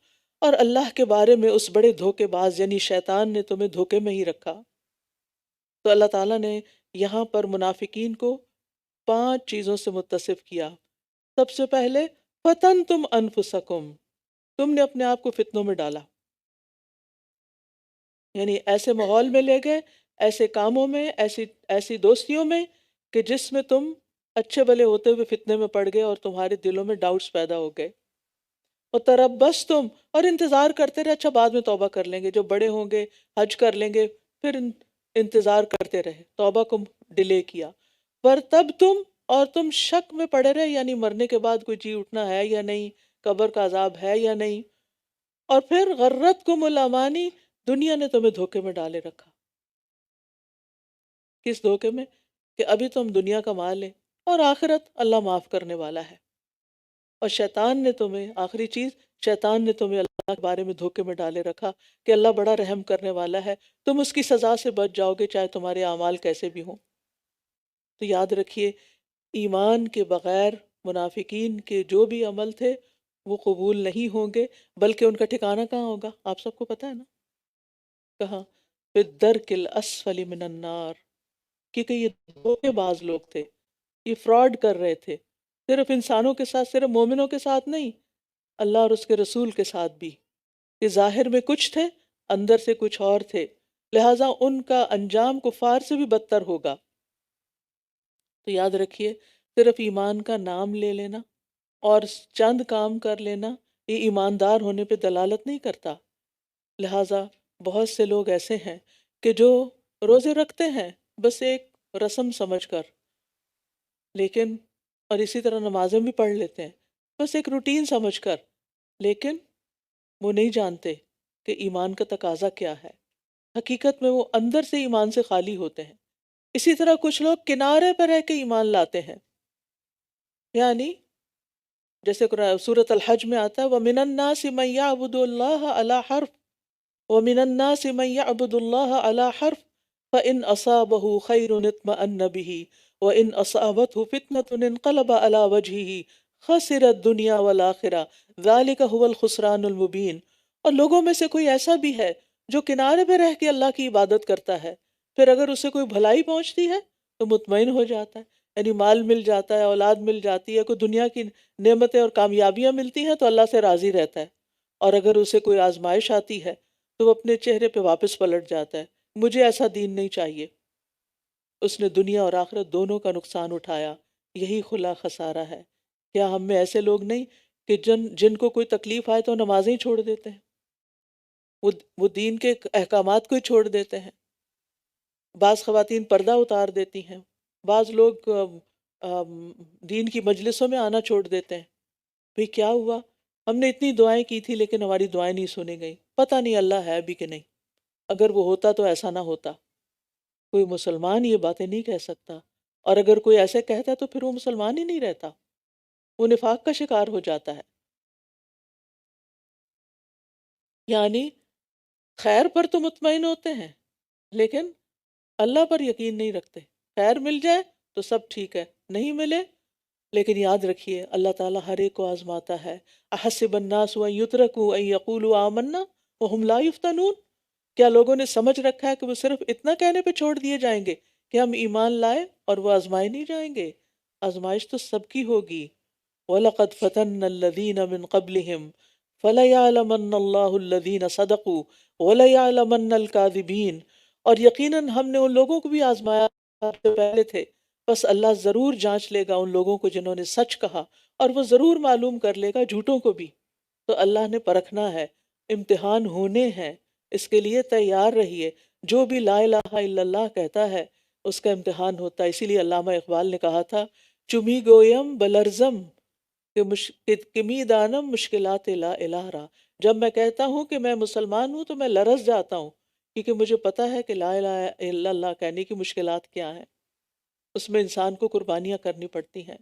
اور اللہ کے بارے میں اس بڑے دھوکے باز یعنی شیطان نے تمہیں دھوکے میں ہی رکھا۔ تو اللہ تعالیٰ نے یہاں پر منافقین کو 5 چیزوں سے متصف کیا۔ سب سے پہلے فتن تم انفسکم، تم نے اپنے آپ کو فتنوں میں ڈالا، یعنی ایسے ماحول میں لے گئے، ایسے کاموں میں، ایسی دوستیوں میں کہ جس میں تم اچھے بھلے ہوتے ہوئے فتنے میں پڑ گئے اور تمہارے دلوں میں ڈاؤٹس پیدا ہو گئے۔ اور تربصتم، اور انتظار کرتے رہے، اچھا بعد میں توبہ کر لیں گے، جب بڑے ہوں گے حج کر لیں گے، پھر انتظار کرتے رہے، توبہ کو ڈیلے کیا۔ ورتبتم، اور تم شک میں پڑے رہے، یعنی مرنے کے بعد کوئی جی اٹھنا ہے یا نہیں، قبر کا عذاب ہے یا نہیں۔ اور پھر غرتکم الامانی، دنیا نے تمہیں دھوکے میں ڈالے رکھا۔ کس دھوکے میں؟ کہ ابھی تو ہم دنیا کا مال ہیں اور آخرت اللہ معاف کرنے والا ہے، اور شیطان نے تمہیں، آخری چیز، شیطان نے تمہیں اللہ کے بارے میں دھوکے میں ڈالے رکھا کہ اللہ بڑا رحم کرنے والا ہے، تم اس کی سزا سے بچ جاؤ گے چاہے تمہارے اعمال کیسے بھی ہوں۔ تو یاد رکھیے، ایمان کے بغیر منافقین کے جو بھی عمل تھے وہ قبول نہیں ہوں گے، بلکہ ان کا ٹھکانہ کہاں ہوگا؟ آپ سب کو پتہ ہے نا، کہاں؟ فی الدرک الاسفل من النار، کیونکہ یہ دھوکے باز لوگ تھے، یہ فراڈ کر رہے تھے، صرف انسانوں کے ساتھ، صرف مومنوں کے ساتھ نہیں، اللہ اور اس کے رسول کے ساتھ بھی، کہ ظاہر میں کچھ تھے، اندر سے کچھ اور تھے، لہٰذا ان کا انجام کفار سے بھی بدتر ہوگا۔ تو یاد رکھیے، صرف ایمان کا نام لے لینا اور چند کام کر لینا یہ ایماندار ہونے پہ دلالت نہیں کرتا۔ لہٰذا بہت سے لوگ ایسے ہیں کہ جو روزے رکھتے ہیں بس ایک رسم سمجھ کر، لیکن اور اسی طرح نمازیں بھی پڑھ لیتے ہیں بس ایک روٹین سمجھ کر، لیکن وہ نہیں جانتے کہ ایمان کا تقاضا کیا ہے۔ حقیقت میں وہ اندر سے ایمان سے خالی ہوتے ہیں۔ اسی طرح کچھ لوگ کنارے پر رہ کے ایمان لاتے ہیں، یعنی جیسے سورۃ الحج میں آتا ہے وَمِنَ النَّاسِ مَن يَعْبُدُ اللَّهَ عَلَى حَرْفٍ وَمِنَ النَّاسِ مَن يَعْبُدُ اللَّهَ عَلَى حَرْفٍ فَإِنْ أَصَابَهُ خَيْرٌ اطْمَأَنَّ بِهِ وَإِنْ أَصَابَتْهُ فِتْنَةٌ انقلب عَلَى وَجْهِهِ خَسِرَ الدُّنْيَا وَالْآخِرَةَ ذَلِكَ هُوَ الْخُسْرَانُ الْمُبِينُ۔ اور لوگوں میں سے کوئی ایسا بھی ہے جو کنارے پہ رہ کے اللہ کی عبادت کرتا ہے، پھر اگر اسے کوئی بھلائی پہنچتی ہے تو مطمئن ہو جاتا ہے، یعنی مال مل جاتا ہے، اولاد مل جاتی ہے، کوئی دنیا کی نعمتیں اور کامیابیاں ملتی ہیں تو اللہ سے راضی رہتا ہے، اور اگر اسے کوئی آزمائش آتی ہے تو وہ اپنے چہرے پہ واپس پلٹ جاتا ہے، مجھے ایسا دین نہیں چاہیے۔ اس نے دنیا اور آخرت دونوں کا نقصان اٹھایا، یہی خلا خسارہ ہے۔ کیا ہم میں ایسے لوگ نہیں کہ جن کو کوئی تکلیف آئے تو نمازیں ہی چھوڑ دیتے ہیں، وہ دین کے احکامات کو ہی چھوڑ دیتے ہیں۔ بعض خواتین پردہ اتار دیتی ہیں، بعض لوگ دین کی مجلسوں میں آنا چھوڑ دیتے ہیں۔ بھئی کیا ہوا؟ ہم نے اتنی دعائیں کی تھی لیکن ہماری دعائیں نہیں سنی گئیں، پتہ نہیں اللہ ہے بھی کہ نہیں۔ اگر وہ ہوتا تو ایسا نہ ہوتا۔ کوئی مسلمان یہ باتیں نہیں کہہ سکتا، اور اگر کوئی ایسے کہتا ہے تو پھر وہ مسلمان ہی نہیں رہتا، وہ نفاق کا شکار ہو جاتا ہے۔ یعنی خیر پر تو مطمئن ہوتے ہیں لیکن اللہ پر یقین نہیں رکھتے۔ خیر مل جائے تو سب ٹھیک ہے، نہیں ملے، لیکن یاد رکھیے اللہ تعالیٰ ہر ایک کو آزماتا ہے۔ احسب الناس ان یترکوا ان یقولوا آمنا وهم لا یفتنون، کیا لوگوں نے سمجھ رکھا ہے کہ وہ صرف اتنا کہنے پہ چھوڑ دیے جائیں گے کہ ہم ایمان لائے اور وہ آزمائے نہیں جائیں گے؟ آزمائش تو سب کی ہوگی۔ وَلَقَدْ فَتَنَّ الَّذِينَ مِن قَبْلِهِمْ فَلَيَعْلَمَنَّ اللَّهُ الَّذِينَ صَدَقُوا وَلَيَعْلَمَنَّ الْكَاذِبِينَ، اور یقیناً ہم نے ان لوگوں کو بھی آزمایا جو پہلے تھے، بس اللہ ضرور جانچ لے گا ان لوگوں کو جنہوں نے سچ کہا، اور وہ ضرور معلوم کر لے گا جھوٹوں کو بھی۔ تو اللہ نے پرکھنا ہے، امتحان ہونے ہیں، اس کے لیے تیار رہیے۔ جو بھی لا الہ الا اللہ کہتا ہے اس کا امتحان ہوتا ہے۔ اسی لیے علامہ اقبال نے کہا تھا چمی گویم بلرزم کمی دانم مشکلات لا الہ را، جب میں کہتا ہوں کہ میں مسلمان ہوں تو میں لرز جاتا ہوں، کیونکہ مجھے پتا ہے کہ لا الہ الا اللہ کہنے کی مشکلات کیا ہیں، اس میں انسان کو قربانیاں کرنی پڑتی ہیں۔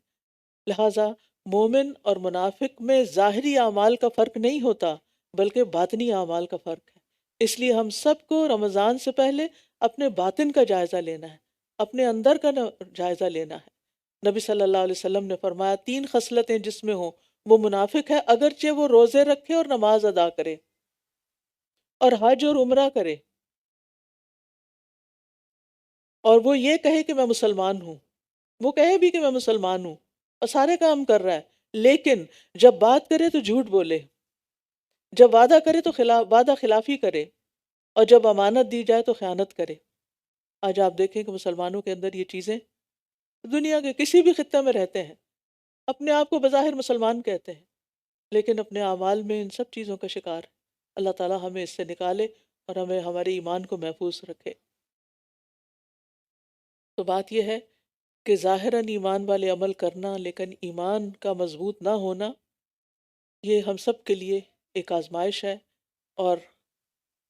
لہٰذا مومن اور منافق میں ظاہری اعمال کا فرق نہیں ہوتا بلکہ باطنی اعمال کا فرق ہے۔ اس لیے ہم سب کو رمضان سے پہلے اپنے باطن کا جائزہ لینا ہے، اپنے اندر کا جائزہ لینا ہے۔ نبی صلی اللہ علیہ وسلم نے فرمایا 3 خصلتیں جس میں ہوں وہ منافق ہے، اگرچہ وہ روزے رکھے اور نماز ادا کرے اور حج اور عمرہ کرے، اور وہ یہ کہے کہ میں مسلمان ہوں، وہ کہے بھی کہ میں مسلمان ہوں اور سارے کام کر رہا ہے، لیکن جب بات کرے تو جھوٹ بولے، جب وعدہ کرے تو وعدہ خلافی کرے، اور جب امانت دی جائے تو خیانت کرے۔ آج آپ دیکھیں کہ مسلمانوں کے اندر یہ چیزیں، دنیا کے کسی بھی خطے میں رہتے ہیں، اپنے آپ کو بظاہر مسلمان کہتے ہیں لیکن اپنے اعمال میں ان سب چیزوں کا شکار ہے۔ اللہ تعالیٰ ہمیں اس سے نکالے اور ہمیں ہمارے ایمان کو محفوظ رکھے۔ تو بات یہ ہے کہ ظاہراً ایمان والے عمل کرنا لیکن ایمان کا مضبوط نہ ہونا، یہ ہم سب کے لیے ایک آزمائش ہے، اور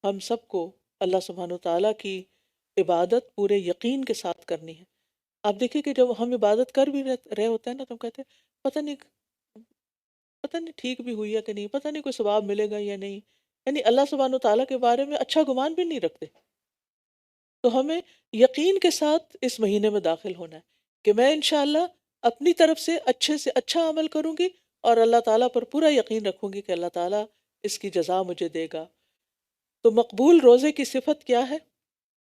ہم سب کو اللہ سبحانہ وتعالیٰ کی عبادت پورے یقین کے ساتھ کرنی ہے۔ آپ دیکھیں کہ جب ہم عبادت کر بھی رہے ہوتے ہیں نا تو ہم کہتے ہیں پتہ نہیں ٹھیک بھی ہوئی ہے کہ نہیں، پتہ نہیں کوئی ثواب ملے گا یا نہیں، یعنی اللہ سبحانہ وتعالیٰ کے بارے میں اچھا گمان بھی نہیں رکھتے۔ تو ہمیں یقین کے ساتھ اس مہینے میں داخل ہونا ہے کہ میں انشاءاللہ اپنی طرف سے اچھے سے اچھا عمل کروں گی، اور اللہ تعالیٰ پر پورا یقین رکھوں گی کہ اللہ تعالیٰ اس کی جزا مجھے دے گا۔ تو مقبول روزے کی صفت کیا ہے؟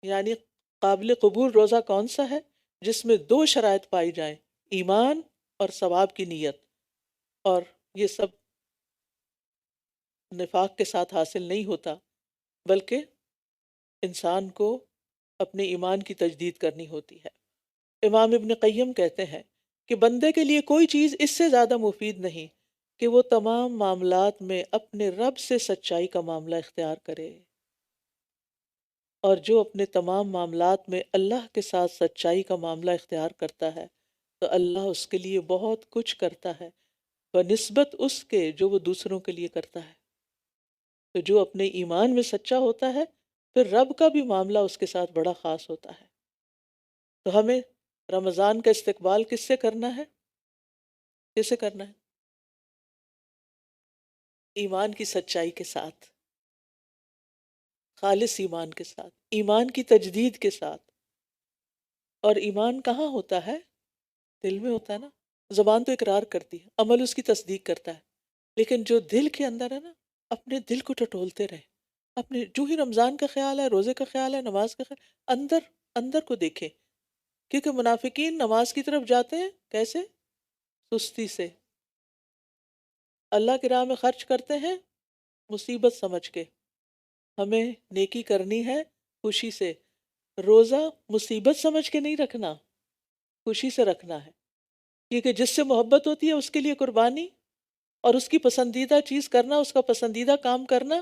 یعنی قابل قبول روزہ کون سا ہے؟ جس میں دو شرائط پائی جائیں، ایمان اور ثواب کی نیت، اور یہ سب نفاق کے ساتھ حاصل نہیں ہوتا، بلکہ انسان کو اپنے ایمان کی تجدید کرنی ہوتی ہے۔ امام ابن قیم کہتے ہیں کہ بندے کے لیے کوئی چیز اس سے زیادہ مفید نہیں کہ وہ تمام معاملات میں اپنے رب سے سچائی کا معاملہ اختیار کرے، اور جو اپنے تمام معاملات میں اللہ کے ساتھ سچائی کا معاملہ اختیار کرتا ہے تو اللہ اس کے لیے بہت کچھ کرتا ہے بنسبت اس کے جو وہ دوسروں کے لیے کرتا ہے۔ تو جو اپنے ایمان میں سچا ہوتا ہے پھر رب کا بھی معاملہ اس کے ساتھ بڑا خاص ہوتا ہے۔ تو ہمیں رمضان کا استقبال کس سے کرنا ہے؟ کیسے کرنا ہے؟ ایمان کی سچائی کے ساتھ، خالص ایمان کے ساتھ، ایمان کی تجدید کے ساتھ۔ اور ایمان کہاں ہوتا ہے؟ دل میں ہوتا ہے نا۔ زبان تو اقرار کرتی ہے، عمل اس کی تصدیق کرتا ہے، لیکن جو دل کے اندر ہے نا، اپنے دل کو ٹٹولتے رہے، اپنے جو ہی رمضان کا خیال ہے، روزے کا خیال ہے، نماز کا خیال، اندر اندر کو دیکھیں، کیونکہ منافقین نماز کی طرف جاتے ہیں کیسے؟ سستی سے۔ اللہ کی راہ میں خرچ کرتے ہیں مصیبت سمجھ کے، ہمیں نیکی کرنی ہے خوشی سے۔ روزہ مصیبت سمجھ کے نہیں رکھنا، خوشی سے رکھنا ہے، کیونکہ جس سے محبت ہوتی ہے اس کے لیے قربانی اور اس کی پسندیدہ چیز کرنا، اس کا پسندیدہ کام کرنا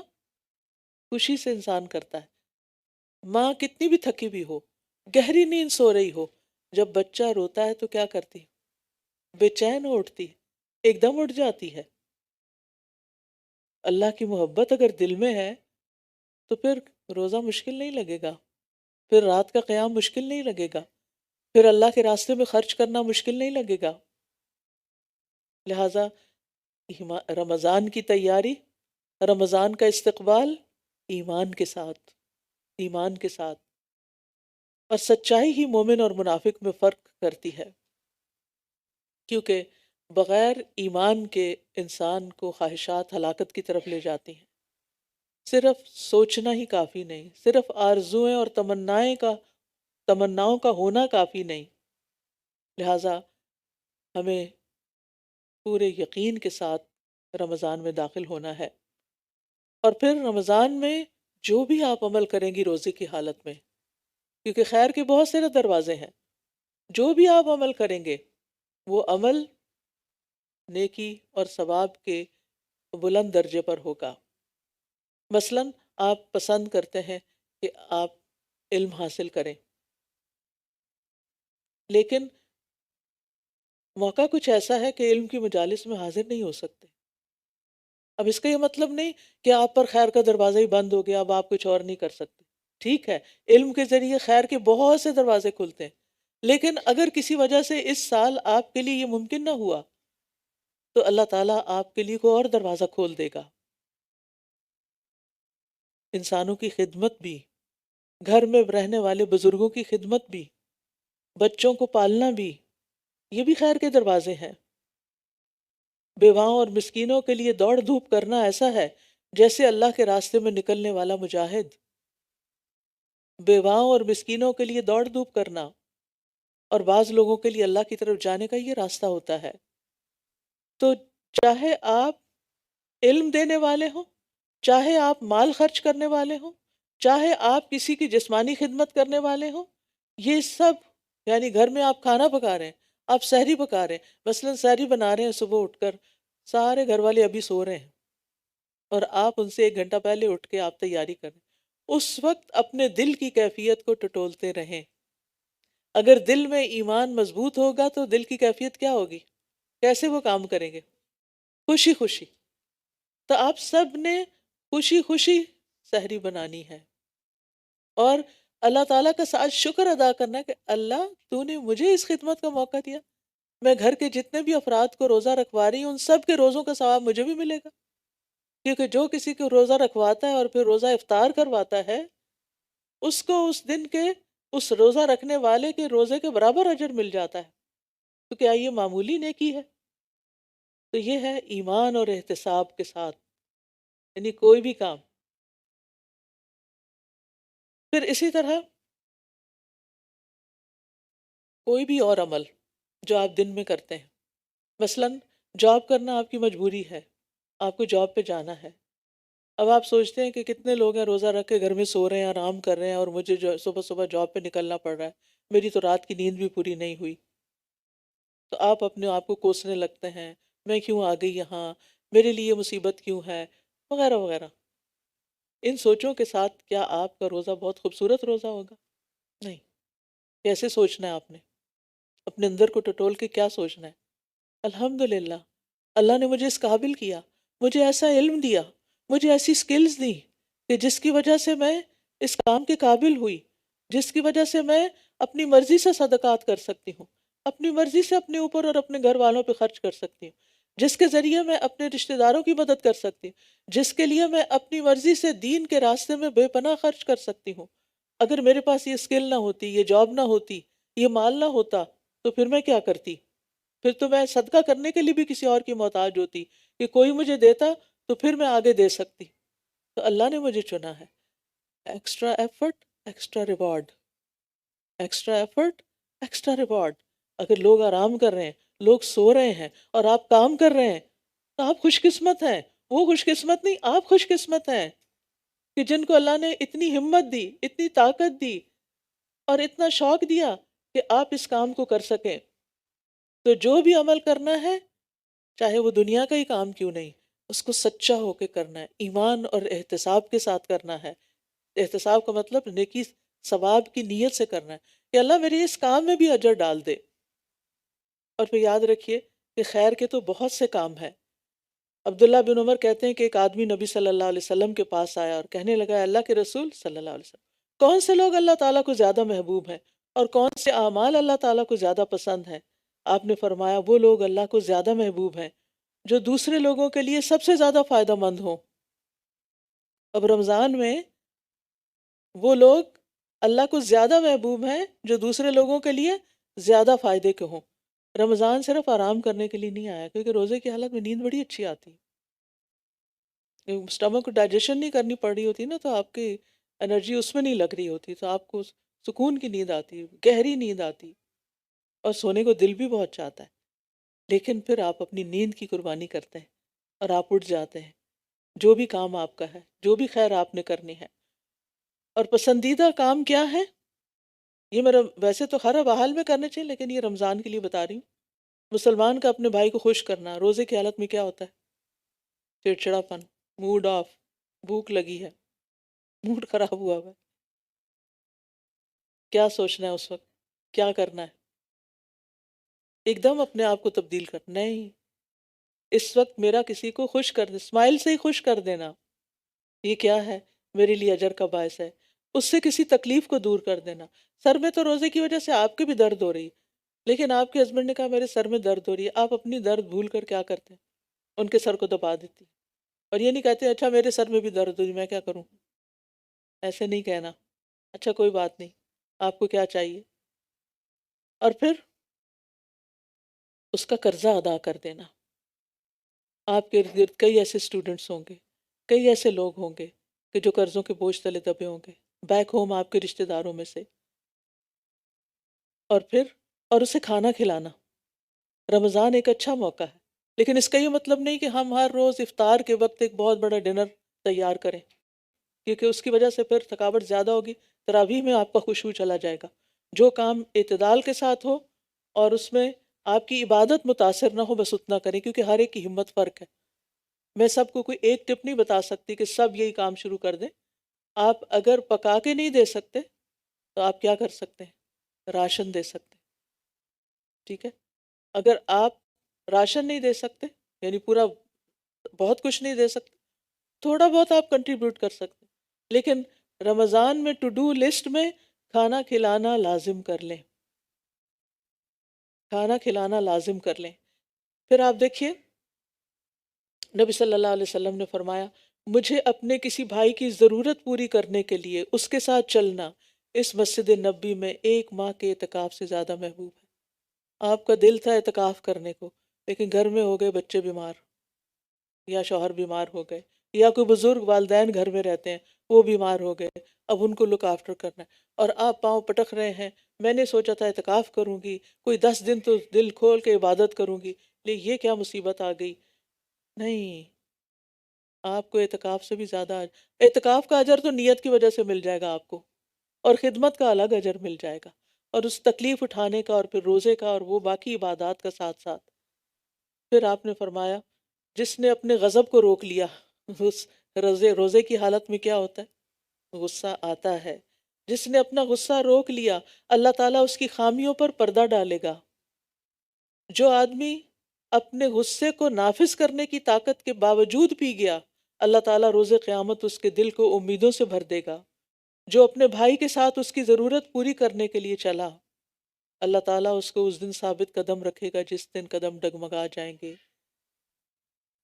خوشی سے انسان کرتا ہے۔ ماں کتنی بھی تھکی بھی ہو، گہری نیند سو رہی ہو، جب بچہ روتا ہے تو کیا کرتی؟ بے چین ہو اٹھتی، ایک دم اٹھ جاتی ہے۔ اللہ کی محبت اگر دل میں ہے تو پھر روزہ مشکل نہیں لگے گا، پھر رات کا قیام مشکل نہیں لگے گا، پھر اللہ کے راستے میں خرچ کرنا مشکل نہیں لگے گا۔ لہٰذا رمضان کی تیاری، رمضان کا استقبال ایمان کے ساتھ، ایمان کے ساتھ، اور سچائی ہی مومن اور منافق میں فرق کرتی ہے، کیونکہ بغیر ایمان کے انسان کو خواہشات ہلاکت کی طرف لے جاتی ہیں۔ صرف سوچنا ہی کافی نہیں، صرف آرزوئیں اور تمناؤں کا ہونا کافی نہیں، لہٰذا ہمیں پورے یقین کے ساتھ رمضان میں داخل ہونا ہے۔ اور پھر رمضان میں جو بھی آپ عمل کریں گی روزے کی حالت میں، کیونکہ خیر کے بہت سارے دروازے ہیں، جو بھی آپ عمل کریں گے وہ عمل نیکی اور ثواب کے بلند درجے پر ہوگا۔ مثلا آپ پسند کرتے ہیں کہ آپ علم حاصل کریں، لیکن موقع کچھ ایسا ہے کہ علم کی مجالس میں حاضر نہیں ہو سکتے۔ اب اس کا یہ مطلب نہیں کہ آپ پر خیر کا دروازہ ہی بند ہو گیا، اب آپ کچھ اور نہیں کر سکتے۔ ٹھیک ہے، علم کے ذریعے خیر کے بہت سے دروازے کھلتے ہیں، لیکن اگر کسی وجہ سے اس سال آپ کے لیے یہ ممکن نہ ہوا تو اللہ تعالیٰ آپ کے لیے کوئی اور دروازہ کھول دے گا۔ انسانوں کی خدمت بھی، گھر میں رہنے والے بزرگوں کی خدمت بھی، بچوں کو پالنا بھی، یہ بھی خیر کے دروازے ہیں۔ بیواؤں اور مسکینوں کے لیے دوڑ دھوپ کرنا ایسا ہے جیسے اللہ کے راستے میں نکلنے والا مجاہد۔ بیواؤں اور مسکینوں کے لیے دوڑ دھوپ کرنا، اور بعض لوگوں کے لیے اللہ کی طرف جانے کا یہ راستہ ہوتا ہے۔ تو چاہے آپ علم دینے والے ہوں، چاہے آپ مال خرچ کرنے والے ہوں، چاہے آپ کسی کی جسمانی خدمت کرنے والے ہوں، یہ سب، یعنی گھر میں آپ کھانا پکا رہے ہیں، آپ سحری پکا رہے ہیں، مثلا سحری بنا رہے ہیں، صبح اٹھ کر سارے گھر والے ابھی سو رہے ہیں اور آپ ان سے 1 گھنٹہ پہلے اٹھ کے آپ تیاری کریں، اس وقت اپنے دل کی کیفیت کو ٹٹولتے رہیں۔ اگر دل میں ایمان مضبوط ہوگا تو دل کی کیفیت کیا ہوگی؟ کیسے وہ کام کریں گے؟ خوشی خوشی۔ تو آپ سب نے خوشی خوشی سحری بنانی ہے، اور اللہ تعالیٰ کا ساتھ شکر ادا کرنا کہ اللہ تو نے مجھے اس خدمت کا موقع دیا، میں گھر کے جتنے بھی افراد کو روزہ رکھوا رہی ہوں ان سب کے روزوں کا ثواب مجھے بھی ملے گا، کیونکہ جو کسی کو روزہ رکھواتا ہے اور پھر روزہ افطار کرواتا ہے اس کو اس دن کے اس روزہ رکھنے والے کے روزے کے برابر اجر مل جاتا ہے۔ تو کیا یہ معمولی نیکی ہے؟ تو یہ ہے ایمان اور احتساب کے ساتھ، یعنی کوئی بھی کام۔ پھر اسی طرح کوئی بھی اور عمل جو آپ دن میں کرتے ہیں، مثلاً جاب کرنا آپ کی مجبوری ہے، آپ کو جاب پہ جانا ہے. اب آپ سوچتے ہیں کہ کتنے لوگ ہیں روزہ رکھ کے گھر میں سو رہے ہیں، آرام کر رہے ہیں، اور مجھے جو صبح صبح جاب پہ نکلنا پڑ رہا ہے، میری تو رات کی نیند بھی پوری نہیں ہوئی. تو آپ اپنے آپ کو کوسنے لگتے ہیں، میں کیوں آ گئی یہاں، میرے لیے مصیبت کیوں ہے، وغیرہ وغیرہ. ان سوچوں کے ساتھ کیا آپ کا روزہ بہت خوبصورت روزہ ہوگا؟ نہیں. کیسے سوچنا ہے آپ نے؟ اپنے اندر کو ٹٹول کے کیا سوچنا ہے؟ الحمدللہ اللہ نے مجھے اس قابل کیا، مجھے ایسا علم دیا، مجھے ایسی سکلز دی کہ جس کی وجہ سے میں اس کام کے قابل ہوئی، جس کی وجہ سے میں اپنی مرضی سے صدقات کر سکتی ہوں، اپنی مرضی سے اپنے اوپر اور اپنے گھر والوں پہ خرچ کر سکتی ہوں، جس کے ذریعے میں اپنے رشتہ داروں کی مدد کر سکتی ہوں، جس کے لیے میں اپنی مرضی سے دین کے راستے میں بے پناہ خرچ کر سکتی ہوں. اگر میرے پاس یہ اسکل نہ ہوتی، یہ جاب نہ ہوتی، یہ مال نہ ہوتا، تو پھر میں کیا کرتی؟ پھر تو میں صدقہ کرنے کے لیے بھی کسی اور کی محتاج ہوتی، کہ کوئی مجھے دیتا تو پھر میں آگے دے سکتی. تو اللہ نے مجھے چنا ہے. Extra effort extra reward, extra effort extra reward. اگر لوگ آرام کر رہے ہیں، لوگ سو رہے ہیں، اور آپ کام کر رہے ہیں، تو آپ خوش قسمت ہیں. وہ خوش قسمت نہیں، آپ خوش قسمت ہیں کہ جن کو اللہ نے اتنی ہمت دی، اتنی طاقت دی، اور اتنا شوق دیا کہ آپ اس کام کو کر سکیں. تو جو بھی عمل کرنا ہے، چاہے وہ دنیا کا ہی کام کیوں نہیں، اس کو سچا ہو کے کرنا ہے، ایمان اور احتساب کے ساتھ کرنا ہے. احتساب کا مطلب نیکی ثواب کی نیت سے کرنا ہے کہ اللہ میرے اس کام میں بھی اجر ڈال دے. اور پھر یاد رکھیے کہ خیر کے تو بہت سے کام ہیں. عبداللہ بن عمر کہتے ہیں کہ ایک آدمی نبی صلی اللہ علیہ وسلم کے پاس آیا اور کہنے لگا، اللہ کے رسول صلی اللہ علیہ وسلم، کون سے لوگ اللہ تعالیٰ کو زیادہ محبوب ہیں اور کون سے اعمال اللہ تعالیٰ کو زیادہ پسند ہیں؟ آپ نے فرمایا، وہ لوگ اللہ کو زیادہ محبوب ہیں جو دوسرے لوگوں کے لیے سب سے زیادہ فائدہ مند ہوں. اب رمضان میں وہ لوگ اللہ کو زیادہ محبوب ہیں جو دوسرے لوگوں کے لیے زیادہ فائدے کے ہوں. رمضان صرف آرام کرنے کے لیے نہیں آیا، کیونکہ روزے کی حالت میں نیند بڑی اچھی آتی ہے. اسٹمک کو ڈائجیشن نہیں کرنی پڑ رہی ہوتی نا، تو آپ کی انرجی اس میں نہیں لگ رہی ہوتی، تو آپ کو سکون کی نیند آتی، گہری نیند آتی، اور سونے کو دل بھی بہت چاہتا ہے. لیکن پھر آپ اپنی نیند کی قربانی کرتے ہیں اور آپ اٹھ جاتے ہیں. جو بھی کام آپ کا ہے، جو بھی خیر آپ نے کرنی ہے. اور پسندیدہ کام کیا ہے؟ یہ میرا ویسے تو ہر حال میں کرنے چاہیے، لیکن یہ رمضان کے لیے بتا رہی ہوں. مسلمان کا اپنے بھائی کو خوش کرنا. روزے کی حالت میں کیا ہوتا ہے؟ چڑچڑاپن، موڈ آف، بھوک لگی ہے، موڈ خراب ہوا ہوا ہے. کیا سوچنا ہے اس وقت؟ کیا کرنا ہے؟ ایک دم اپنے آپ کو تبدیل کرنا نہیں. اس وقت میرا کسی کو خوش کر دے، اسمائل سے ہی خوش کر دینا، یہ کیا ہے؟ میرے لیے اجر کا باعث ہے. اس سے کسی تکلیف کو دور کر دینا. سر میں تو روزے کی وجہ سے آپ کے بھی درد ہو رہی ہے، لیکن آپ کے ہسبینڈ نے کہا میرے سر میں درد ہو رہی ہے، آپ اپنی درد بھول کر کیا کرتے ہیں؟ ان کے سر کو دبا دیتی. اور یہ نہیں کہتے اچھا میرے سر میں بھی درد ہو رہی، میں کیا کروں. ایسے نہیں کہنا، اچھا کوئی بات نہیں، آپ کو کیا چاہیے. اور پھر اس کا قرضہ ادا کر دینا. آپ کے ارد گرد کئی ایسے اسٹوڈنٹس ہوں گے، کئی ایسے لوگ ہوں گے کہ جو قرضوں کے بوجھ تلے دبے ہوں گے، بیک ہوم آپ کے رشتہ داروں میں سے. اور پھر اسے کھانا کھلانا. رمضان ایک اچھا موقع ہے، لیکن اس کا یہ مطلب نہیں کہ ہم ہر روز افطار کے وقت ایک بہت بڑا ڈنر تیار کریں، کیونکہ اس کی وجہ سے پھر تھکاوٹ زیادہ ہوگی، تراویح میں آپ کا خشوع چلا جائے گا. جو کام اعتدال کے ساتھ ہو اور اس میں آپ کی عبادت متاثر نہ ہو، بس اتنا کریں، کیونکہ ہر ایک کی ہمت فرق ہے. میں سب کو کوئی ایک ٹپ نہیں بتا سکتی کہ سب یہی کام شروع کر دیں. آپ اگر پکا کے نہیں دے سکتے تو آپ کیا کر سکتے ہیں؟ راشن دے سکتے ہیں. ٹھیک ہے، اگر آپ راشن نہیں دے سکتے، یعنی پورا بہت کچھ نہیں دے سکتے، تھوڑا بہت آپ کنٹریبیوٹ کر سکتے. لیکن رمضان میں ٹو ڈو لسٹ میں کھانا کھلانا لازم کر لیں، کھانا کھلانا لازم کر لیں. پھر آپ دیکھیے نبی صلی اللہ علیہ وسلم نے فرمایا، مجھے اپنے کسی بھائی کی ضرورت پوری کرنے کے لیے اس کے ساتھ چلنا اس مسجد نبی میں 1 ماہ کے اعتکاف سے زیادہ محبوب ہے. آپ کا دل تھا اعتکاف کرنے کو، لیکن گھر میں ہو گئے بچے بیمار، یا شوہر بیمار ہو گئے، یا کوئی بزرگ والدین گھر میں رہتے ہیں وہ بیمار ہو گئے، اب ان کو لک آفٹر کرنا ہے، اور آپ پاؤں پٹک رہے ہیں میں نے سوچا تھا اعتکاف کروں گی، کوئی 10 دن تو دل کھول کے عبادت کروں گی، لیکن یہ کیا مصیبت آ گئی۔ نہیں، آپ کو اعتکاف سے بھی زیادہ اعتکاف کا اجر تو نیت کی وجہ سے مل جائے گا آپ کو، اور خدمت کا الگ اجر مل جائے گا، اور اس تکلیف اٹھانے کا اور پھر روزے کا اور وہ باقی عبادات کا ساتھ ساتھ۔ پھر آپ نے فرمایا جس نے اپنے غضب کو روک لیا، اس روزے کی حالت میں کیا ہوتا ہے؟ غصہ آتا ہے۔ جس نے اپنا غصہ روک لیا، اللہ تعالیٰ اس کی خامیوں پر پردہ ڈالے گا۔ جو آدمی اپنے غصے کو نافذ کرنے کی طاقت کے باوجود پی گیا، اللہ تعالیٰ روز قیامت اس کے دل کو امیدوں سے بھر دے گا۔ جو اپنے بھائی کے ساتھ اس کی ضرورت پوری کرنے کے لیے چلا، اللہ تعالیٰ اس کو اس دن ثابت قدم رکھے گا جس دن قدم ڈگمگا جائیں گے۔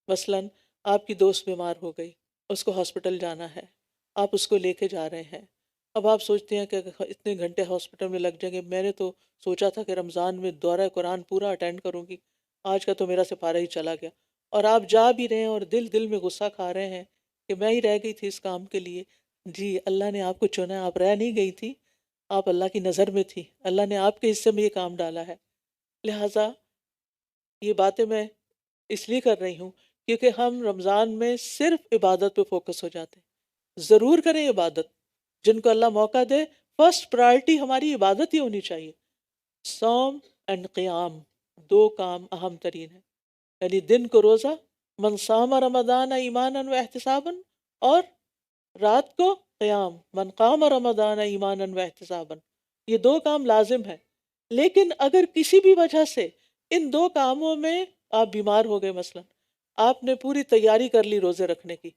مثلاً آپ کی دوست بیمار ہو گئی، اس کو ہاسپٹل جانا ہے، آپ اس کو لے کے جا رہے ہیں۔ اب آپ سوچتے ہیں کہ اتنے گھنٹے ہاسپٹل میں لگ جائیں گے، میں نے تو سوچا تھا کہ رمضان میں دورہ قرآن پورا اٹینڈ کروں گی، آج کا تو میرا سپارہ ہی چلا گیا۔ اور آپ جا بھی رہے ہیں اور دل دل میں غصہ کھا رہے ہیں کہ میں ہی رہ گئی تھی اس کام کے لیے۔ جی، اللہ نے آپ کو چنا، آپ رہ نہیں گئی تھی، آپ اللہ کی نظر میں تھی، اللہ نے آپ کے حصے میں یہ کام ڈالا ہے۔ لہٰذا یہ باتیں میں اس لیے کر رہی ہوں کیونکہ ہم رمضان میں صرف عبادت پہ فوکس ہو جاتے ہیں۔ ضرور کریں عبادت، جن کو اللہ موقع دے، فرسٹ پرائرٹی ہماری عبادت ہی ہونی چاہیے۔ صوم اینڈ قیام، دو کام اہم ترین ہیں، یعنی دن کو روزہ، من صام رمضان ایمانا و احتسابا، اور رات کو قیام، من قام رمضان ایمانا و احتسابا۔ یہ دو کام لازم ہیں۔ لیکن اگر کسی بھی وجہ سے ان دو کاموں میں آپ بیمار ہو گئے، مثلا آپ نے پوری تیاری کر لی روزے رکھنے کی،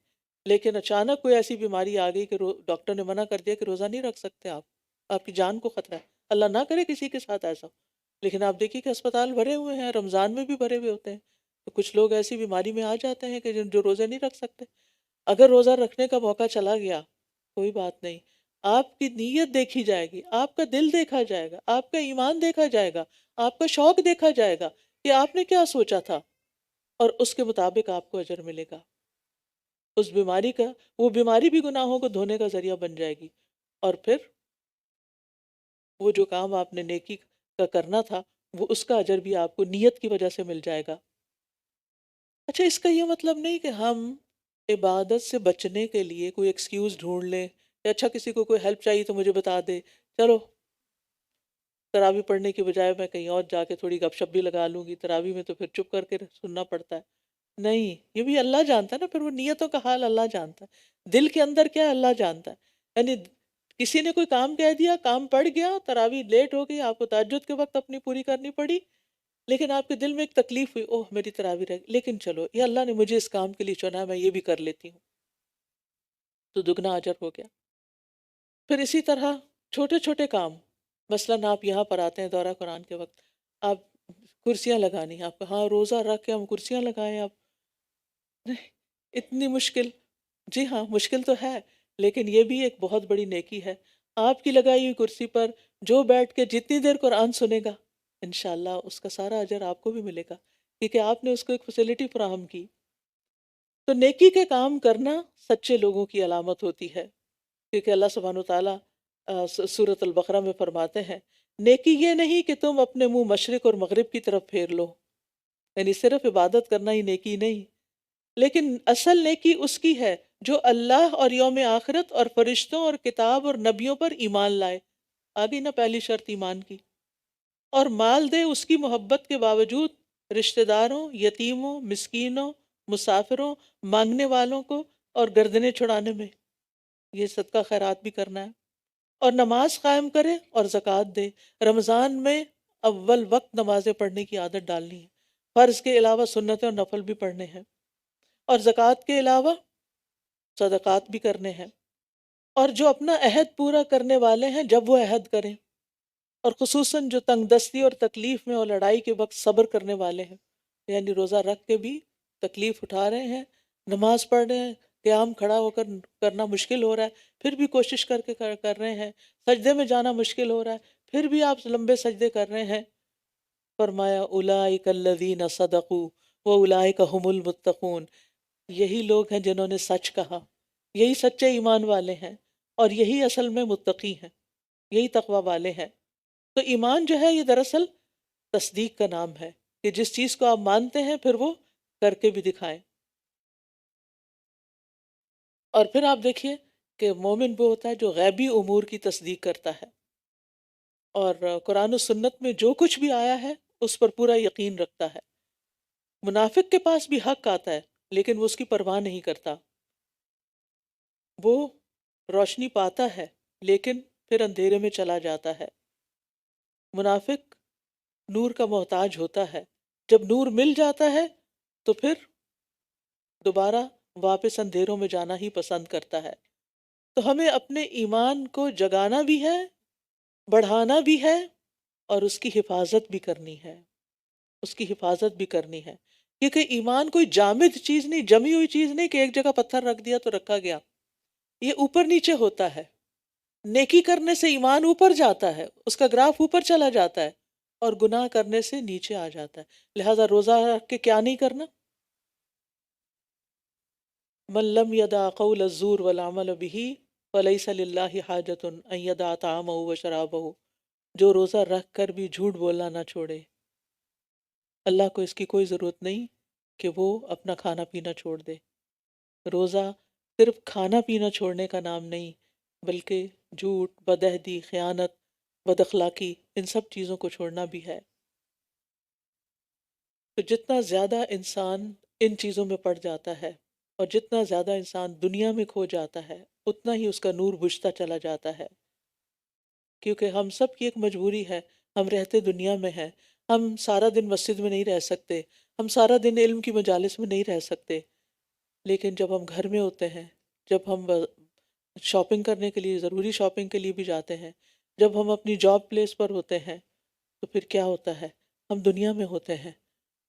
لیکن اچانک کوئی ایسی بیماری آ گئی کہ ڈاکٹر نے منع کر دیا کہ روزہ نہیں رکھ سکتے آپ کی جان کو خطرہ ہے، اللہ نہ کرے کسی کے ساتھ ایسا ہو۔ لیکن آپ دیکھیے کہ اسپتال بھرے ہوئے ہیں، رمضان میں بھی بھرے ہوئے ہوتے ہیں، تو کچھ لوگ ایسی بیماری میں آ جاتے ہیں کہ جو روزے نہیں رکھ سکتے۔ اگر روزہ رکھنے کا موقع چلا گیا، کوئی بات نہیں، آپ کی نیت دیکھی جائے گی، آپ کا دل دیکھا جائے گا، آپ کا ایمان دیکھا جائے گا، آپ کا شوق دیکھا جائے گا کہ آپ نے کیا سوچا تھا، اور اس کے مطابق آپ کو اجر ملے گا۔ اس بیماری کا، وہ بیماری بھی گناہوں کو دھونے کا ذریعہ بن جائے گی، اور پھر وہ جو کام آپ نے نیکی کا کرنا تھا، وہ اس کا اجر بھی آپ کو نیت کی وجہ سے مل جائے گا۔ اچھا، اس کا یہ مطلب نہیں کہ ہم عبادت سے بچنے کے لیے کوئی ایکسکیوز ڈھونڈ لیں، کہ اچھا کسی کو کوئی ہیلپ چاہیے تو مجھے بتا دے، چلو تراویح پڑھنے کی بجائے میں کہیں اور جا کے تھوڑی گپ شپ بھی لگا لوں گی، تراویح میں تو پھر چپ کر کے سننا پڑتا ہے۔ نہیں، یہ بھی اللہ جانتا ہے نا، پھر وہ نیتوں کا حال اللہ جانتا ہے، دل کے اندر کیا ہے اللہ جانتا ہے۔ یعنی کسی نے کوئی کام کہہ دیا، کام پڑ گیا، تراویح لیٹ ہو گئی، آپ کو تہجد کے وقت اپنی پوری کرنی پڑی، لیکن آپ کے دل میں ایک تکلیف ہوئی، اوہ میری تراویح رہ گئی، لیکن چلو یہ اللہ نے مجھے اس کام کے لیے چنا ہے، میں یہ بھی کر لیتی ہوں، تو دگنا اجر ہو گیا۔ پھر اسی طرح چھوٹے چھوٹے کام، مثلاً آپ یہاں پر آتے ہیں دورہ قرآن کے وقت، آپ کرسیاں لگانی ہیں، آپ کو ہاں روزہ رکھ کے ہم کرسیاں لگائیں، آپ نہیں، اتنی مشکل؟ جی ہاں، مشکل تو ہے، لیکن یہ بھی ایک بہت بڑی نیکی ہے۔ آپ کی لگائی ہوئی کرسی پر جو بیٹھ کے جتنی دیر قرآن سنے گا، انشاءاللہ اس کا سارا اجر آپ کو بھی ملے گا، کیونکہ آپ نے اس کو ایک فیسلٹی فراہم کی۔ تو نیکی کے کام کرنا سچے لوگوں کی علامت ہوتی ہے، کیونکہ اللہ سبحانہ وتعالیٰ سورۃ البقرہ میں فرماتے ہیں، نیکی یہ نہیں کہ تم اپنے منہ مشرق اور مغرب کی طرف پھیر لو، یعنی صرف عبادت کرنا ہی نیکی نہیں، لیکن اصل نیکی اس کی ہے جو اللہ اور یوم آخرت اور فرشتوں اور کتاب اور نبیوں پر ایمان لائے، آگئی نا پہلی شرط ایمان کی، اور مال دے اس کی محبت کے باوجود رشتہ داروں، یتیموں، مسکینوں، مسافروں، مانگنے والوں کو اور گردنیں چھڑانے میں، یہ صدقہ خیرات بھی کرنا ہے، اور نماز قائم کرے اور زکوٰۃ دے۔ رمضان میں اول وقت نمازیں پڑھنے کی عادت ڈالنی ہے، فرض کے علاوہ سنتیں اور نفل بھی پڑھنے ہیں، اور زکوٰۃ کے علاوہ صدقات بھی کرنے ہیں، اور جو اپنا عہد پورا کرنے والے ہیں جب وہ عہد کریں، اور خصوصاً جو تنگ دستی اور تکلیف میں اور لڑائی کے وقت صبر کرنے والے ہیں، یعنی روزہ رکھ کے بھی تکلیف اٹھا رہے ہیں، نماز پڑھ رہے ہیں، قیام کھڑا ہو کر کرنا مشکل ہو رہا ہے، پھر بھی کوشش کر کے کر رہے ہیں، سجدے میں جانا مشکل ہو رہا ہے، پھر بھی آپ لمبے سجدے کر رہے ہیں، فرمایا اولئک الذین صدقوا واولئک هم المتقون، یہی لوگ ہیں جنہوں نے سچ کہا، یہی سچے ایمان والے ہیں، اور یہی اصل میں متقی ہیں، یہی تقوی والے ہیں۔ تو ایمان جو ہے یہ دراصل تصدیق کا نام ہے، کہ جس چیز کو آپ مانتے ہیں پھر وہ کر کے بھی دکھائیں۔ اور پھر آپ دیکھیے کہ مومن وہ ہوتا ہے جو غیبی امور کی تصدیق کرتا ہے، اور قرآن و سنت میں جو کچھ بھی آیا ہے اس پر پورا یقین رکھتا ہے۔ منافق کے پاس بھی حق آتا ہے لیکن وہ اس کی پرواہ نہیں کرتا، وہ روشنی پاتا ہے لیکن پھر اندھیرے میں چلا جاتا ہے۔ منافق نور کا محتاج ہوتا ہے، جب نور مل جاتا ہے تو پھر دوبارہ واپس اندھیروں میں جانا ہی پسند کرتا ہے۔ تو ہمیں اپنے ایمان کو جگانا بھی ہے، بڑھانا بھی ہے، اور اس کی حفاظت بھی کرنی ہے، اس کی حفاظت بھی کرنی ہے، کیونکہ ایمان کوئی جامد چیز نہیں، جمی ہوئی چیز نہیں کہ ایک جگہ پتھر رکھ دیا تو رکھا گیا، یہ اوپر نیچے ہوتا ہے۔ نیکی کرنے سے ایمان اوپر جاتا ہے، اس کا گراف اوپر چلا جاتا ہے، اور گناہ کرنے سے نیچے آ جاتا ہے۔ لہذا روزہ رکھ کے کیا نہیں کرنا؟ من لم يدع قول الزور والعمل به فليس لله حاجة ان يدع طعامه وشرابه، جو روزہ رکھ کر بھی جھوٹ بولنا نہ چھوڑے، اللہ کو اس کی کوئی ضرورت نہیں کہ وہ اپنا کھانا پینا چھوڑ دے۔ روزہ صرف کھانا پینا چھوڑنے کا نام نہیں، بلکہ جھوٹ، بدعہدی، خیانت، بد اخلاقی، ان سب چیزوں کو چھوڑنا بھی ہے۔ تو جتنا زیادہ انسان ان چیزوں میں پڑ جاتا ہے اور جتنا زیادہ انسان دنیا میں کھو جاتا ہے، اتنا ہی اس کا نور بجھتا چلا جاتا ہے، کیونکہ ہم سب کی ایک مجبوری ہے، ہم رہتے دنیا میں ہیں، ہم سارا دن مسجد میں نہیں رہ سکتے، ہم سارا دن علم کی مجالس میں نہیں رہ سکتے، لیکن جب ہم گھر میں ہوتے ہیں، جب ہم شاپنگ کرنے کے لیے، ضروری شاپنگ کے لیے بھی جاتے ہیں، جب ہم اپنی جاب پلیس پر ہوتے ہیں، تو پھر کیا ہوتا ہے؟ ہم دنیا میں ہوتے ہیں،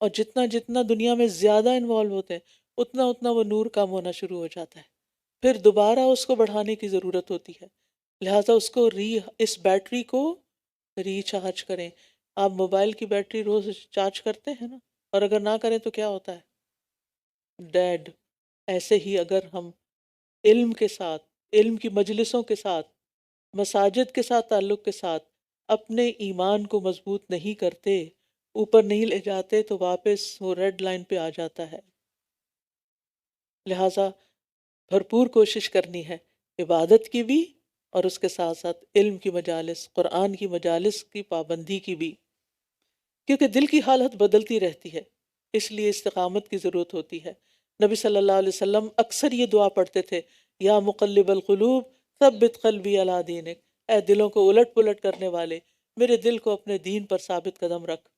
اور جتنا جتنا دنیا میں زیادہ انوالو ہوتے ہیں اتنا اتنا وہ نور کم ہونا شروع ہو جاتا ہے، پھر دوبارہ اس کو بڑھانے کی ضرورت ہوتی ہے۔ لہٰذا اس کو اس بیٹری کو ریچارج کریں۔ آپ موبائل کی بیٹری روز چارج کرتے ہیں نا، اور اگر نہ کریں تو کیا ہوتا ہے؟ ڈیڈ۔ ایسے ہی اگر ہم علم کے ساتھ، علم کی مجلسوں کے ساتھ، مساجد کے ساتھ تعلق کے ساتھ اپنے ایمان کو مضبوط نہیں کرتے، اوپر نہیں لے جاتے، تو واپس وہ ریڈ لائن پہ آ جاتا ہے۔ لہٰذا بھرپور کوشش کرنی ہے عبادت کی بھی، اور اس کے ساتھ ساتھ علم کی مجالس، قرآن کی مجالس کی پابندی کی بھی، کیونکہ دل کی حالت بدلتی رہتی ہے، اس لیے استقامت کی ضرورت ہوتی ہے۔ نبی صلی اللہ علیہ وسلم اکثر یہ دعا پڑھتے تھے، یا مقلب القلوب ثبت قلبی علی دینک، اے دلوں کو الٹ پلٹ کرنے والے، میرے دل کو اپنے دین پر ثابت قدم رکھ۔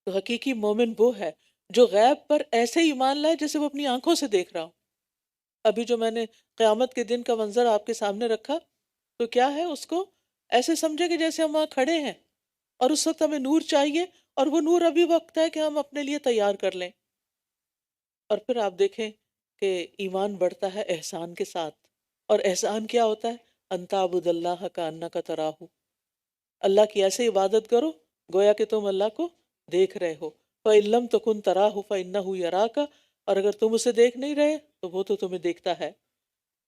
تو حقیقی مومن وہ ہے جو غیب پر ایسے ایمان لائے جیسے وہ اپنی آنکھوں سے دیکھ رہا ہو۔ ابھی جو میں نے قیامت کے دن کا منظر آپ کے سامنے رکھا، تو کیا ہے، اس کو ایسے سمجھے کہ جیسے ہم وہاں کھڑے ہیں، اور اس وقت ہمیں نور چاہیے، اور وہ نور ابھی وقت ہے کہ ہم اپنے لیے تیار کر لیں۔ اور پھر آپ دیکھیں کہ ایمان بڑھتا ہے احسان کے ساتھ، اور احسان کیا ہوتا ہے؟ ان تعبد اللہ کانک تراہ، اللہ کی ایسے عبادت کرو گویا کہ تم اللہ کو دیکھ رہے ہو۔ فَإِن لَمْ تَكُنْ تَرَاهُ فَإِنَّهُ يَرَاكَ، اور اگر تم اسے دیکھ نہیں رہے تو وہ تو تمہیں دیکھتا ہے۔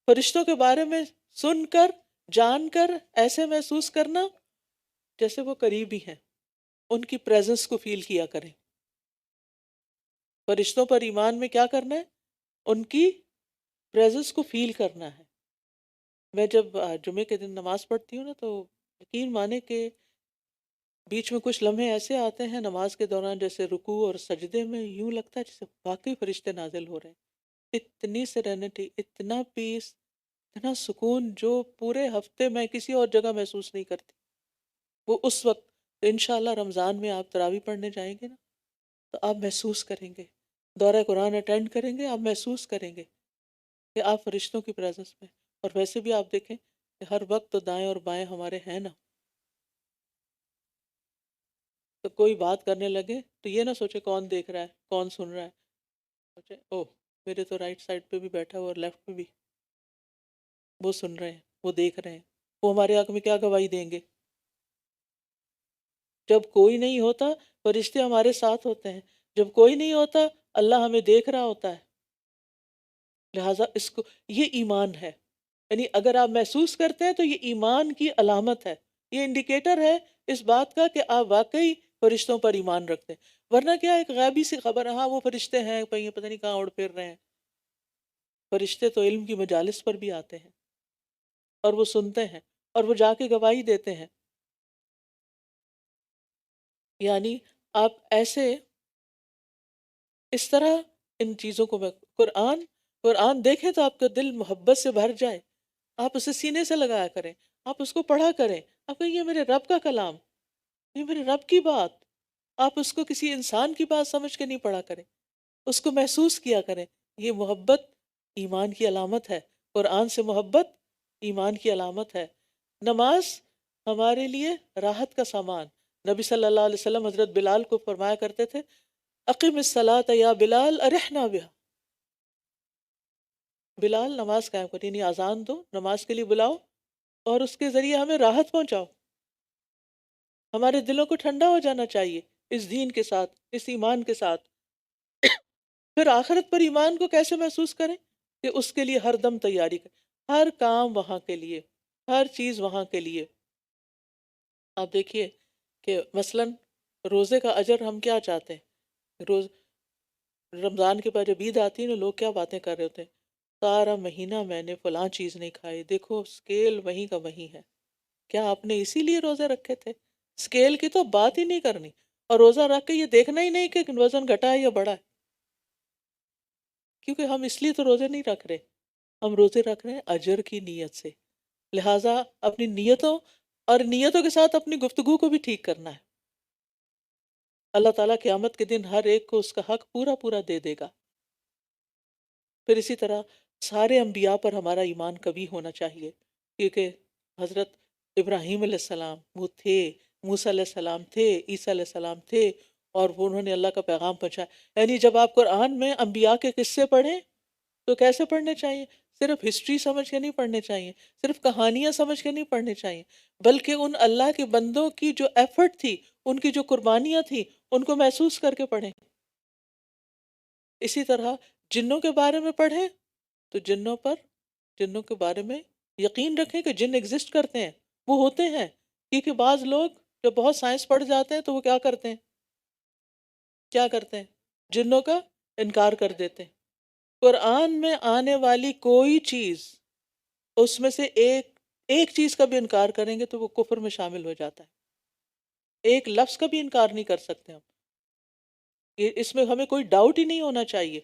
فرشتوں کے بارے میں سن کر، جان کر ایسے محسوس کرنا جیسے وہ قریب ہی ہیں، ان کی پریزنس کو فیل کیا کریں۔ فرشتوں پر ایمان میں کیا کرنا ہے؟ ان کی پریزنس کو فیل کرنا ہے۔ میں جب جمعے کے دن نماز پڑھتی ہوں نا، تو یقین مانے کہ بیچ میں کچھ لمحے ایسے آتے ہیں نماز کے دوران، جیسے رکوع اور سجدے میں یوں لگتا ہے جیسے واقعی فرشتے نازل ہو رہے ہیں۔ اتنی سیرینٹی، اتنا پیس، اتنا سکون جو پورے ہفتے میں کسی اور جگہ محسوس نہیں کرتی، وہ اس وقت۔ تو انشاءاللہ رمضان میں آپ تراویح پڑھنے جائیں گے نا، تو آپ محسوس کریں گے، دورہ قرآن اٹینڈ کریں گے، آپ محسوس کریں گے کہ آپ فرشتوں کی پریزنس میں۔ اور ویسے بھی آپ دیکھیں کہ ہر وقت تو دائیں اور بائیں ہمارے ہیں نا، تو کوئی بات کرنے لگے تو یہ نہ سوچے کون دیکھ رہا ہے، کون سن رہا ہے، سوچے اوہ میرے تو رائٹ سائڈ پہ بھی بیٹھا ہوا اور لیفٹ پہ بھی، وہ سن رہے ہیں، وہ دیکھ رہے ہیں، وہ ہمارے حق میں کیا گواہی دیں گے۔ جب کوئی نہیں ہوتا فرشتے ہمارے ساتھ ہوتے ہیں، جب کوئی نہیں ہوتا اللہ ہمیں دیکھ رہا ہوتا ہے۔ لہٰذا اس کو، یہ ایمان ہے، یعنی اگر آپ محسوس کرتے ہیں تو یہ ایمان کی علامت ہے۔ یہ انڈیکیٹر ہے اس بات کا کہ آپ واقعی فرشتوں پر ایمان رکھتے ہیں. ورنہ کیا ایک غیبی سی خبر ہے، ہاں وہ فرشتے ہیں پتہ نہیں کہاں اڑ پھر رہے ہیں. فرشتے تو علم کی مجالس پر بھی آتے ہیں اور وہ سنتے ہیں اور وہ جا کے گواہی دیتے ہیں. یعنی آپ ایسے اس طرح ان چیزوں کو قرآن دیکھیں تو آپ کا دل محبت سے بھر جائے. آپ اسے سینے سے لگایا کریں، آپ اس کو پڑھا کریں، آپ کہیں یہ میرے رب کا کلام، یہ میرے رب کی بات. آپ اس کو کسی انسان کی بات سمجھ کے نہیں پڑھا کریں، اس کو محسوس کیا کریں. یہ محبت ایمان کی علامت ہے. قرآن سے محبت ایمان کی علامت ہے. نماز ہمارے لیے راحت کا سامان. نبی صلی اللہ علیہ وسلم حضرت بلال کو فرمایا کرتے تھے اقم الصلاۃ یا بلال ارحنا بها. بلال نماز قائم کرو، یعنی اذان دو، نماز کے لیے بلاؤ اور اس کے ذریعے ہمیں راحت پہنچاؤ. ہمارے دلوں کو ٹھنڈا ہو جانا چاہیے اس دین کے ساتھ، اس ایمان کے ساتھ. پھر آخرت پر ایمان کو کیسے محسوس کریں؟ کہ اس کے لیے ہر دم تیاری کریں، ہر کام وہاں کے لیے، ہر چیز وہاں کے لیے. آپ دیکھیے کہ مثلا روزے کا اجر ہم کیا چاہتے ہیں؟ رمضان کے بعد جب عید آتی ہے نا، لوگ کیا باتیں کر رہے ہوتے ہیں، سارا مہینہ میں نے فلاں چیز نہیں کھائی، دیکھو سکیل وہیں کا وہیں ہے. کیا آپ نے اسی لیے روزے رکھے تھے؟ سکیل کی تو بات ہی نہیں کرنی، اور روزہ رکھ کے یہ دیکھنا ہی نہیں کہ وزن گھٹا ہے یا بڑھا ہے. کیونکہ ہم اس لیے تو روزے نہیں رکھ رہے، ہم روزے رکھ رہے ہیں اجر کی نیت سے. لہٰذا اپنی نیتوں اور نیتوں کے ساتھ اپنی گفتگو کو بھی ٹھیک کرنا ہے. اللہ تعالیٰ قیامت کے دن ہر ایک کو اس کا حق پورا پورا دے دے گا. پھر اسی طرح سارے انبیاء پر ہمارا ایمان کبھی ہونا چاہیے، کیونکہ حضرت ابراہیم علیہ السلام وہ تھے، موسیٰ علیہ السلام تھے، عیسیٰ علیہ السلام تھے، اور وہ انہوں نے اللہ کا پیغام پہنچایا. یعنی جب آپ قرآن میں انبیاء کے قصے پڑھیں تو کیسے پڑھنے چاہیے؟ صرف ہسٹری سمجھ کے نہیں پڑھنے چاہیے، صرف کہانیاں سمجھ کے نہیں پڑھنے چاہیے، بلکہ ان اللہ کے بندوں کی جو ایفرٹ تھی، ان کی جو قربانیاں تھیں، ان کو محسوس کر کے پڑھیں. اسی طرح جنوں کے بارے میں پڑھیں تو جنوں کے بارے میں یقین رکھیں کہ جن ایگزسٹ کرتے ہیں، وہ ہوتے ہیں. کیونکہ بعض لوگ جب بہت سائنس پڑھ جاتے ہیں تو وہ کیا کرتے ہیں جنوں کا انکار کر دیتے ہیں. قرآن میں آنے والی کوئی چیز، اس میں سے ایک چیز کا بھی انکار کریں گے تو وہ کفر میں شامل ہو جاتا ہے. ایک لفظ کا بھی انکار نہیں کر سکتے ہم. اس میں ہمیں کوئی ڈاؤٹ ہی نہیں ہونا چاہیے.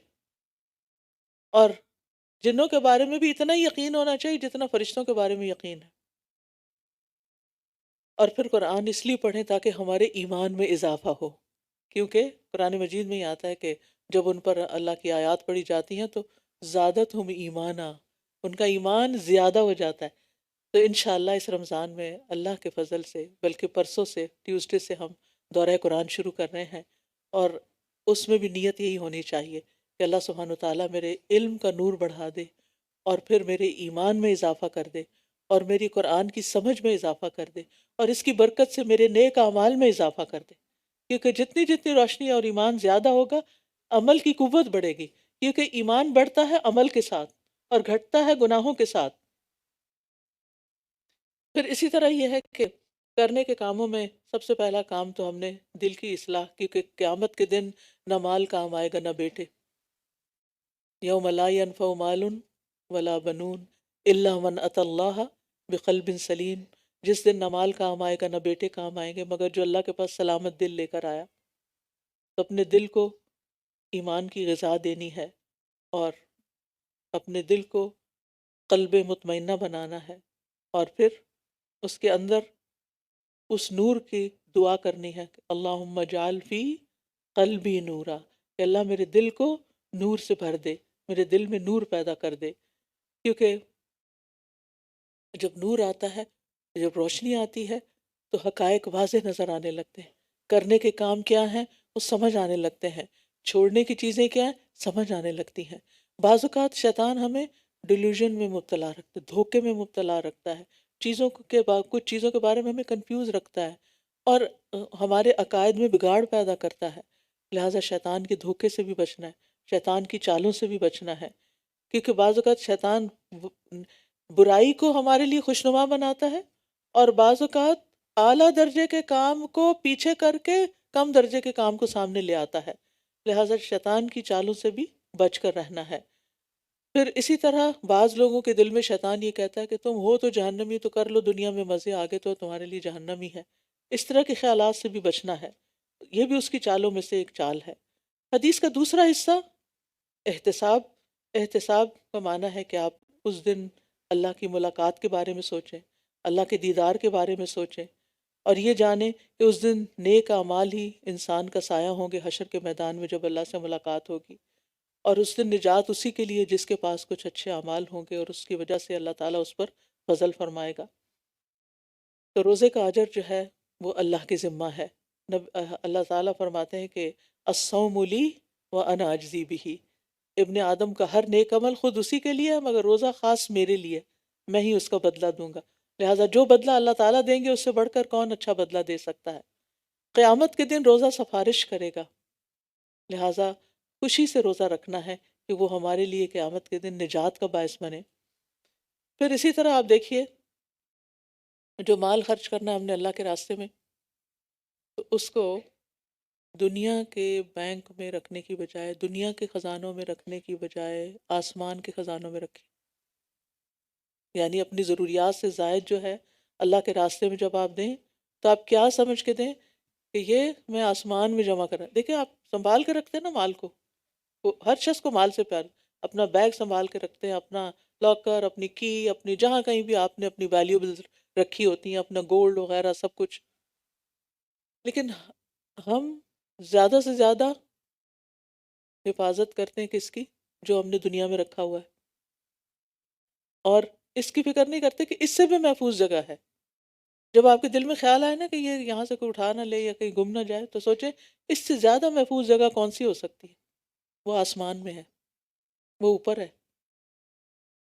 اور جنوں کے بارے میں بھی اتنا ہی یقین ہونا چاہیے جتنا فرشتوں کے بارے میں یقین ہے. اور پھر قرآن اس لیے پڑھیں تاکہ ہمارے ایمان میں اضافہ ہو، کیونکہ قرآن مجید میں ہی آتا ہے کہ جب ان پر اللہ کی آیات پڑھی جاتی ہیں تو زادتہم ایمانا، ان کا ایمان زیادہ ہو جاتا ہے. تو انشاءاللہ اس رمضان میں اللہ کے فضل سے، بلکہ پرسوں سے ٹیوزڈے سے ہم دورہ قرآن شروع کر رہے ہیں، اور اس میں بھی نیت یہی ہونی چاہیے کہ اللہ سبحانہ وتعالیٰ میرے علم کا نور بڑھا دے، اور پھر میرے ایمان میں اضافہ کر دے، اور میری قرآن کی سمجھ میں اضافہ کر دے، اور اس کی برکت سے میرے نیک اعمال میں اضافہ کر دے. کیونکہ جتنی روشنی اور ایمان زیادہ ہوگا، عمل کی قوت بڑھے گی، کیونکہ ایمان بڑھتا ہے عمل کے ساتھ اور گھٹتا ہے گناہوں کے ساتھ. پھر اسی طرح یہ ہے کہ کرنے کے کاموں میں سب سے پہلا کام تو ہم نے دل کی اصلاح، کیونکہ قیامت کے دن نہ مال کام آئے گا نہ بیٹے. یوم لا ينفع مال ولا بنون الا من اتى اللہ بقلب سلیم. جس دن نہ مال کام آئے گا نہ بیٹے کام آئیں گے مگر جو اللہ کے پاس سلامت دل لے کر آیا. تو اپنے دل کو ایمان کی غذا دینی ہے، اور اپنے دل کو قلب مطمئنہ بنانا ہے، اور پھر اس کے اندر اس نور کی دعا کرنی ہے کہ اللہم اجعل فی قلبی نورا، کہ اللہ میرے دل کو نور سے بھر دے، میرے دل میں نور پیدا کر دے. کیونکہ جب نور آتا ہے، جب روشنی آتی ہے تو حقائق واضح نظر آنے لگتے ہیں، کرنے کے کام کیا ہیں وہ سمجھ آنے لگتے ہیں، چھوڑنے کی چیزیں کیا ہیں سمجھ آنے لگتی ہیں. بعض اوقات شیطان ہمیں ڈیلیوژن میں مبتلا رکھتا ہے، دھوکے میں مبتلا رکھتا ہے، کچھ چیزوں کے بارے میں ہمیں کنفیوز رکھتا ہے، اور ہمارے عقائد میں بگاڑ پیدا کرتا ہے. لہٰذا شیطان کے دھوکے سے بھی بچنا ہے، شیطان کی چالوں سے بھی بچنا ہے. کیونکہ بعض اوقات شیطان برائی کو ہمارے لیے خوشنما بناتا ہے، اور بعض اوقات اعلیٰ درجے کے کام کو پیچھے کر کے کم درجے کے کام کو سامنے لے آتا ہے، لہٰذا شیطان کی چالوں سے بھی بچ کر رہنا ہے۔ پھر اسی طرح بعض لوگوں کے دل میں شیطان یہ کہتا ہے کہ تم ہو تو جہنمی، تو کر لو دنیا میں مزے، آگے تو تمہارے لیے جہنم ہی ہے۔ اس طرح کے خیالات سے بھی بچنا ہے، یہ بھی اس کی چالوں میں سے ایک چال ہے۔ حدیث کا دوسرا حصہ احتساب۔ احتساب کا معنی ہے کہ آپ اس دن اللہ کی ملاقات کے بارے میں سوچیں، اللہ کے دیدار کے بارے میں سوچیں، اور یہ جانیں کہ اس دن نیک اعمال ہی انسان کا سایہ ہوں گے حشر کے میدان میں جب اللہ سے ملاقات ہوگی، اور اس دن نجات اسی کے لیے جس کے پاس کچھ اچھے اعمال ہوں گے، اور اس کی وجہ سے اللہ تعالیٰ اس پر فضل فرمائے گا۔ تو روزے کا اجر جو ہے وہ اللہ کے ذمہ ہے۔ اللہ تعالیٰ فرماتے ہیں کہ الصوم لی وانا اجزی بہ، ابن آدم کا ہر نیک عمل خود اسی کے لیے ہے، مگر روزہ خاص میرے لیے، میں ہی اس کا بدلہ دوں گا۔ لہٰذا جو بدلہ اللہ تعالیٰ دیں گے اس سے بڑھ کر کون اچھا بدلہ دے سکتا ہے۔ قیامت کے دن روزہ سفارش کرے گا، لہٰذا خوشی سے روزہ رکھنا ہے کہ وہ ہمارے لیے قیامت کے دن نجات کا باعث بنے۔ پھر اسی طرح آپ دیکھیے، جو مال خرچ کرنا ہے ہم نے اللہ کے راستے میں، تو اس کو دنیا کے بینک میں رکھنے کی بجائے، دنیا کے خزانوں میں رکھنے کی بجائے آسمان کے خزانوں میں رکھیں۔ یعنی اپنی ضروریات سے زائد جو ہے اللہ کے راستے میں جب آپ دیں تو آپ کیا سمجھ کے دیں کہ یہ میں آسمان میں جمع کر رہا۔ دیکھیں آپ سنبھال کے رکھتے ہیں نا مال کو، ہر شخص کو مال سے پیار، اپنا بیگ سنبھال کے رکھتے ہیں، اپنا لاکر، اپنی کی، اپنی جہاں کہیں بھی آپ نے اپنی ویلیوبلز رکھی ہوتی ہیں، اپنا گولڈ وغیرہ سب کچھ، لیکن ہم زیادہ سے زیادہ حفاظت کرتے ہیں کس کی؟ جو ہم نے دنیا میں رکھا ہوا ہے، اور اس کی فکر نہیں کرتے کہ اس سے بھی محفوظ جگہ ہے۔ جب آپ کے دل میں خیال آئے نا کہ یہ یہاں سے کوئی اٹھا نہ لے یا کہیں گم نہ جائے، تو سوچیں اس سے زیادہ محفوظ جگہ کون سی ہو سکتی ہے؟ وہ آسمان میں ہے، وہ اوپر ہے۔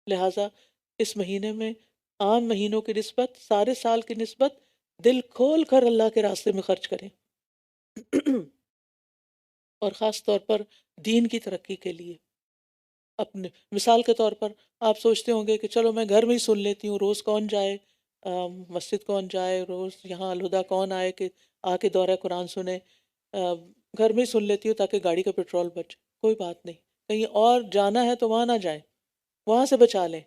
لہٰذا اس مہینے میں عام مہینوں کی نسبت، سارے سال کی نسبت، دل کھول کر اللہ کے راستے میں خرچ کریں اور خاص طور پر دین کی ترقی کے لیے۔ اپنے مثال کے طور پر آپ سوچتے ہوں گے کہ چلو میں گھر میں ہی سن لیتی ہوں، روز کون جائے مسجد، کون جائے روز یہاں الہدیٰ، کون آئے کہ آ کے دورہ قرآن سنے، گھر میں ہی سن لیتی ہوں تاکہ گاڑی کا پیٹرول بچے۔ کوئی بات نہیں، کہیں اور جانا ہے تو وہاں نہ جائیں، وہاں سے بچا لیں،